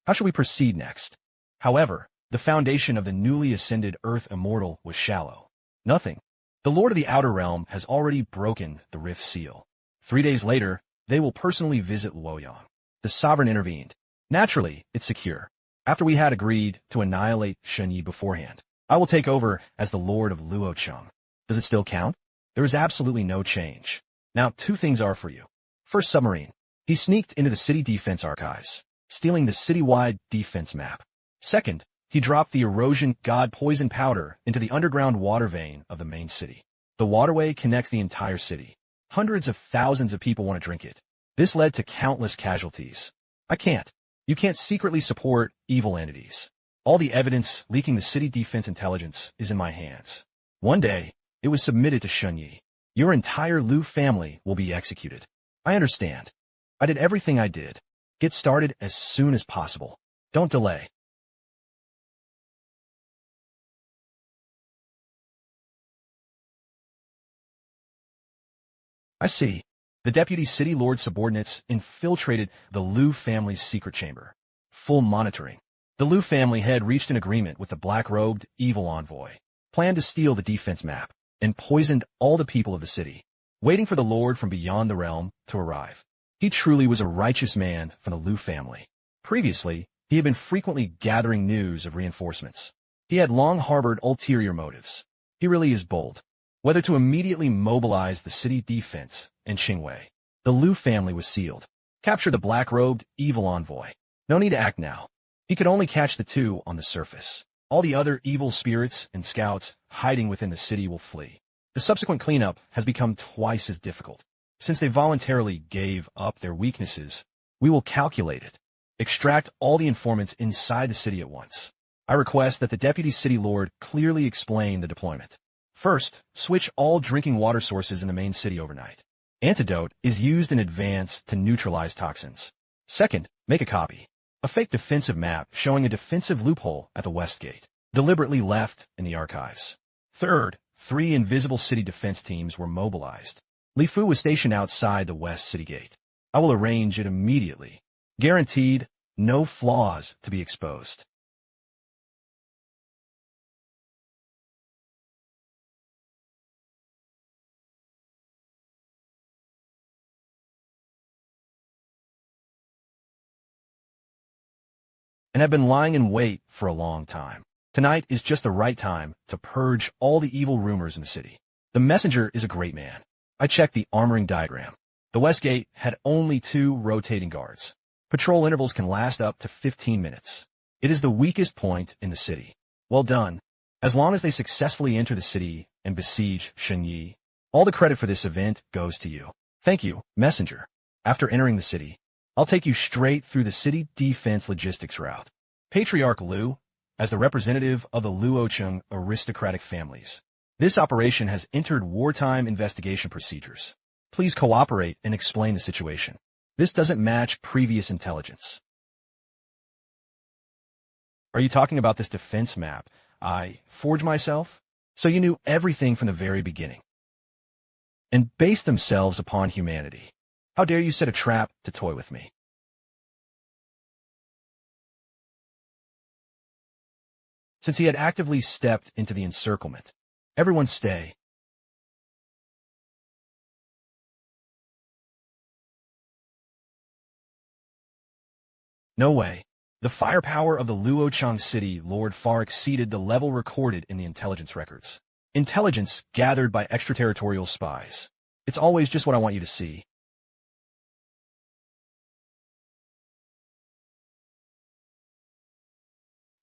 How should we proceed next? However, the foundation of the newly ascended Earth Immortal was shallow. Nothing. The Lord of the Outer Realm has already broken the Rift Seal. 3 days later, they will personally visit Luocheng. The sovereign intervened. Naturally, it's secure. After we had agreed to annihilate Shen Ye beforehand, I will take over as the Lord of Luocheng. Does it still count? There is absolutely no change. Now, 2 things are for you. First, submarine. He sneaked into the city defense archives, stealing the citywide defense map. Second, he dropped the erosion god poison powder into the underground water vein of the main city. The waterway connects the entire city. Hundreds of thousands of people want to drink it. This led to countless casualties. I can't. You can't secretly support evil entities. All the evidence leaking the city defense intelligence is in my hands. One day, it was submitted to Shen Ye. Your entire Lu family will be executed. I understand. I did everything I did. Get started as soon as possible. Don't delay. I see. The deputy city lord subordinates infiltrated the Lu family's secret chamber. Full monitoring. The Lu family had reached an agreement with the black-robed evil envoy, planned to steal the defense map, and poisoned all the people of the city, waiting for the lord from beyond the realm to arrive. He truly was a righteous man from the Lu family. Previously, he had been frequently gathering news of reinforcements. He had long harbored ulterior motives. He really is bold. Whether to immediately mobilize the city defense and Qingwei, the Lu family was sealed. Capture the black-robed evil envoy. No need to act now. He could only catch the 2 on the surface. All the other evil spirits and scouts hiding within the city will flee. The subsequent cleanup has become twice as difficult. Since they voluntarily gave up their weaknesses, we will calculate it. Extract all the informants inside the city at once. I request that the deputy city lord clearly explain the deployment. First, switch all drinking water sources in the main city overnight. Antidote is used in advance to neutralize toxins. Second, make a copy. A fake defensive map showing a defensive loophole at the west gate, deliberately left in the archives. Third, 3 invisible city defense teams were mobilized. Li Fu was stationed outside the west city gate. I will arrange it immediately. Guaranteed, no flaws to be exposed. And have been lying in wait for a long time. Tonight is just the right time to purge all the evil rumors in the city. The messenger is a great man. I checked the armoring diagram. The west gate had only 2 rotating guards. Patrol intervals can last up to 15 minutes. It is the weakest point in the city. Well done. As long as they successfully enter the city and besiege Shen Ye, all the credit for this event goes to you. Thank you, messenger. After entering the city, I'll take you straight through the city defense logistics route. Patriarch Lu, as the representative of the Luocheng aristocratic families, this operation has entered wartime investigation procedures. Please cooperate and explain the situation. This doesn't match previous intelligence. Are you talking about this defense map I forged myself? So you knew everything from the very beginning, and based themselves upon humanity. How dare you set a trap to toy with me? Since he had actively stepped into the encirclement, everyone stay. No way. The firepower of the Luocheng city lord far exceeded the level recorded in the intelligence records. Intelligence gathered by extraterritorial spies. It's always just what I want you to see.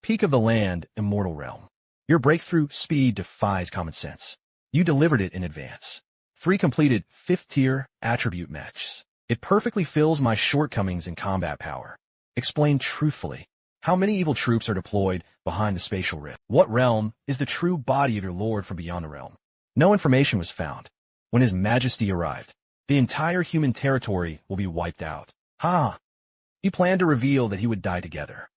Peak of the land, Immortal Realm. Your breakthrough speed defies common sense. You delivered it in advance. 3 completed 5th-tier attribute mechs. It perfectly fills my shortcomings in combat power. Explain truthfully. How many evil troops are deployed behind the spatial rift? What realm is the true body of your lord from beyond the realm? No information was found. When His Majesty arrived, the entire human territory will be wiped out. Ha! He planned to reveal that he would die together.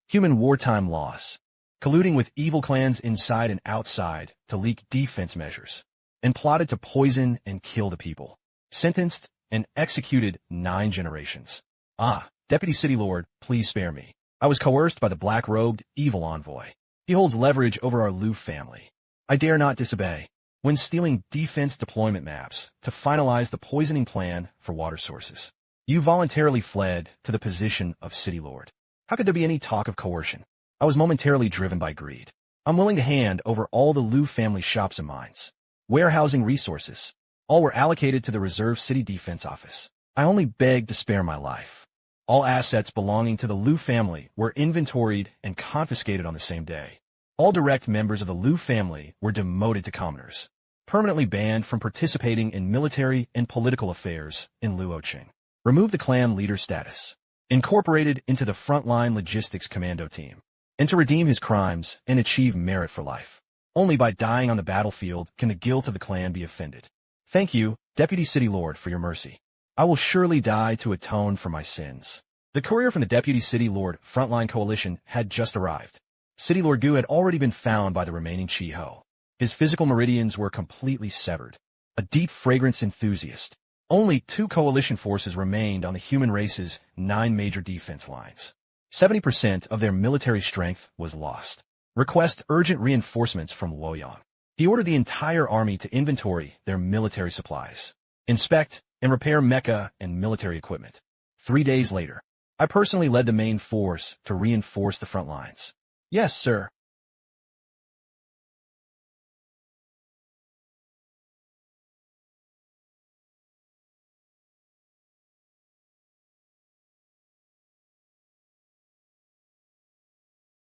Human wartime loss. Colluding with evil clans inside and outside to leak defense measures, and plotted to poison and kill the people. Sentenced and executed 9 generations. Ah, Deputy City Lord, please spare me. I was coerced by the black-robed evil envoy. He holds leverage over our Lu family. I dare not disobey. When stealing defense deployment maps to finalize the poisoning plan for water sources, you voluntarily fled to the position of City Lord. How could there be any talk of coercion? I was momentarily driven by greed. I'm willing to hand over all the Lu family shops and mines, warehousing resources. All were allocated to the Reserve City Defense Office. I only begged to spare my life. All assets belonging to the Lu family were inventoried and confiscated on the same day. All direct members of the Lu family were demoted to commoners, permanently banned from participating in military and political affairs in Luocheng. Remove the clan leader status. Incorporated into the frontline logistics commando team. And to redeem his crimes and achieve merit for life. Only by dying on the battlefield can the guilt of the clan be offended. Thank you, Deputy City Lord, for your mercy. I will surely die to atone for my sins. The courier from the Deputy City Lord Frontline Coalition had just arrived. City Lord Gu had already been found by the remaining Chi-Ho. His physical meridians were completely severed. A deep fragrance enthusiast. Only 2 coalition forces remained on the human race's 9 major defense lines. 70% of their military strength was lost. Request urgent reinforcements from Luocheng. He ordered the entire army to inventory their military supplies, inspect and repair mecha and military equipment. 3 days later, I personally led the main force to reinforce the front lines. Yes, sir.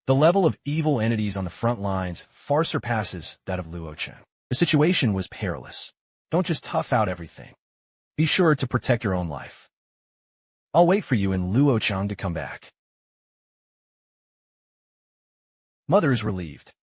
The level of evil entities on the front lines far surpasses that of Luocheng. The situation was perilous. Don't just tough out everything. Be sure to protect your own life. I'll wait for you in Luocheng to come back. Mother is relieved.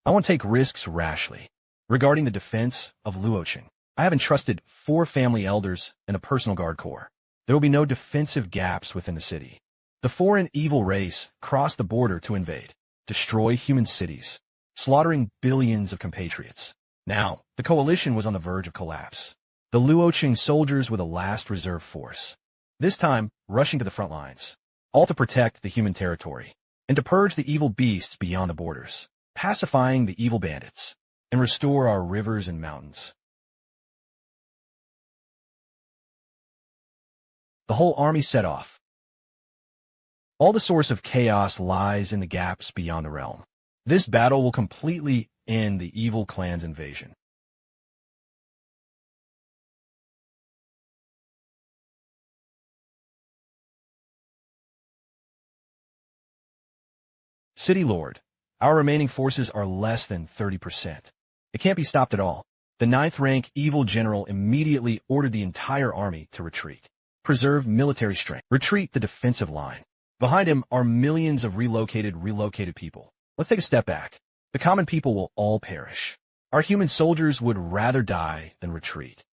I won't take risks rashly. Regarding the defense of Luocheng, I have entrusted 4 family elders and a personal guard corps. There will be no defensive gaps within the city. The foreign evil race crossed the border to invade, destroy human cities, slaughtering billions of compatriots. Now, the coalition was on the verge of collapse. The Luocheng soldiers were the last reserve force. This time, rushing to the front lines, all to protect the human territory, and to purge the evil beasts beyond the borders, pacifying the evil bandits, and restore our rivers and mountains. The whole army set off. All the source of chaos lies in the gaps beyond the realm. This battle will completely end the evil clan's invasion. City Lord, our remaining forces are less than 30%. It can't be stopped at all. The 9th rank evil general immediately ordered the entire army to retreat. Preserve military strength. Retreat the defensive line. Behind him are millions of relocated people. Let's take a step back. The common people will all perish. Our human soldiers would rather die than retreat.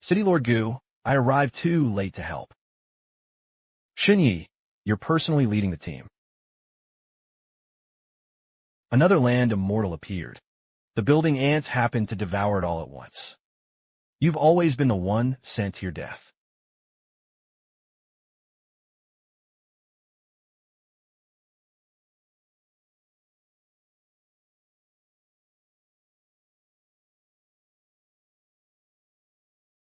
City Lord Gu, I arrived too late to help. Shen Ye, you're personally leading the team. Another land immortal appeared. The building ants happened to devour it all at once. You've always been the one sent to your death.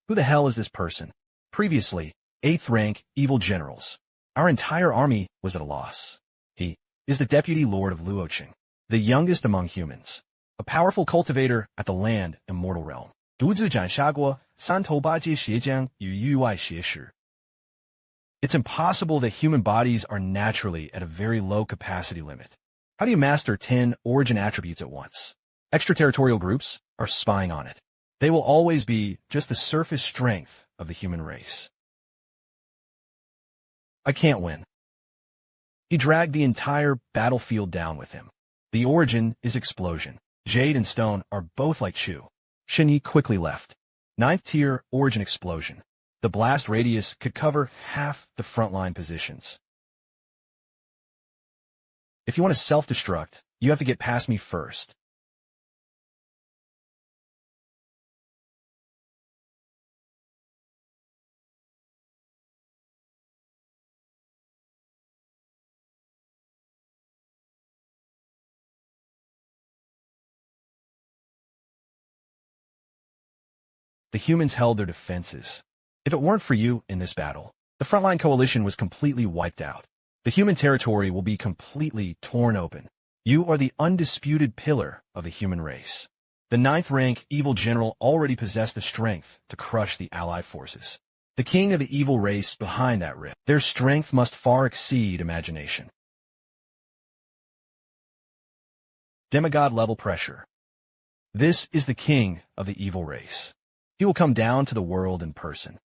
Who the hell is this person? Previously, 8th rank evil generals. Our entire army was at a loss. He is the Deputy Lord of Luocheng, the youngest among humans, a powerful cultivator at the land Immortal Realm. 独自斩杀过三头八阶邪将与域外邪使. It's impossible that human bodies are naturally at a very low capacity limit. How do you master 10 origin attributes at once? Extraterritorial groups are spying on it. They will always be just the surface strength of the human race. I can't win. He dragged the entire battlefield down with him. The origin is explosion. Jade and stone are both like Chu. Shen Ye quickly left. 9th tier origin explosion. The blast radius could cover half the frontline positions. If you want to self-destruct, you have to get past me first. The humans held their defenses. If it weren't for you in this battle, the frontline coalition was completely wiped out. The human territory will be completely torn open. You are the undisputed pillar of the human race. The 9th rank evil general already possessed the strength to crush the allied forces. The king of the evil race behind that rift. Their strength must far exceed imagination. Demigod level pressure. This is the king of the evil race. He will come down to the world in person.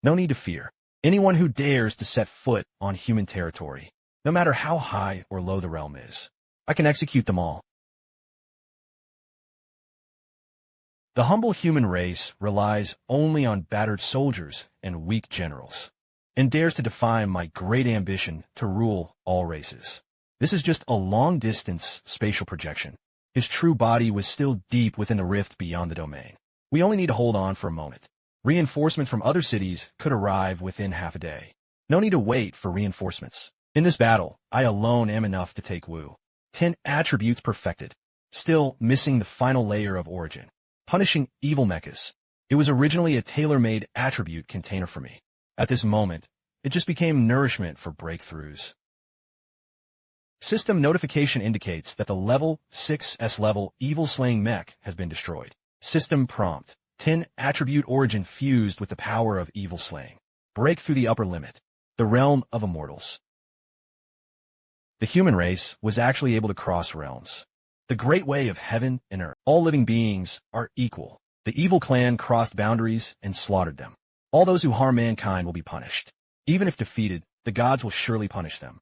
No need to fear. Anyone who dares to set foot on human territory, no matter how high or low the realm is, I can execute them all. The humble human race relies only on battered soldiers and weak generals, and dares to defy my great ambition to rule all races. This is just a long-distance spatial projection. His true body was still deep within the rift beyond the domain. We only need to hold on for a moment. Reinforcement from other cities could arrive within half a day. No need to wait for reinforcements. In this battle, I alone am enough to take Wu. 10 attributes perfected. Still missing the final layer of origin. Punishing evil mechs. It was originally a tailor-made attribute container for me. At this moment, it just became nourishment for breakthroughs. System notification indicates that the level 6S level evil slaying mech has been destroyed. System prompt. 10 attribute origin fused with the power of evil slaying. Break through the upper limit. The realm of immortals. The human race was actually able to cross realms. The great way of heaven and earth. All living beings are equal. The evil clan crossed boundaries and slaughtered them. All those who harm mankind will be punished. Even if defeated, the gods will surely punish them.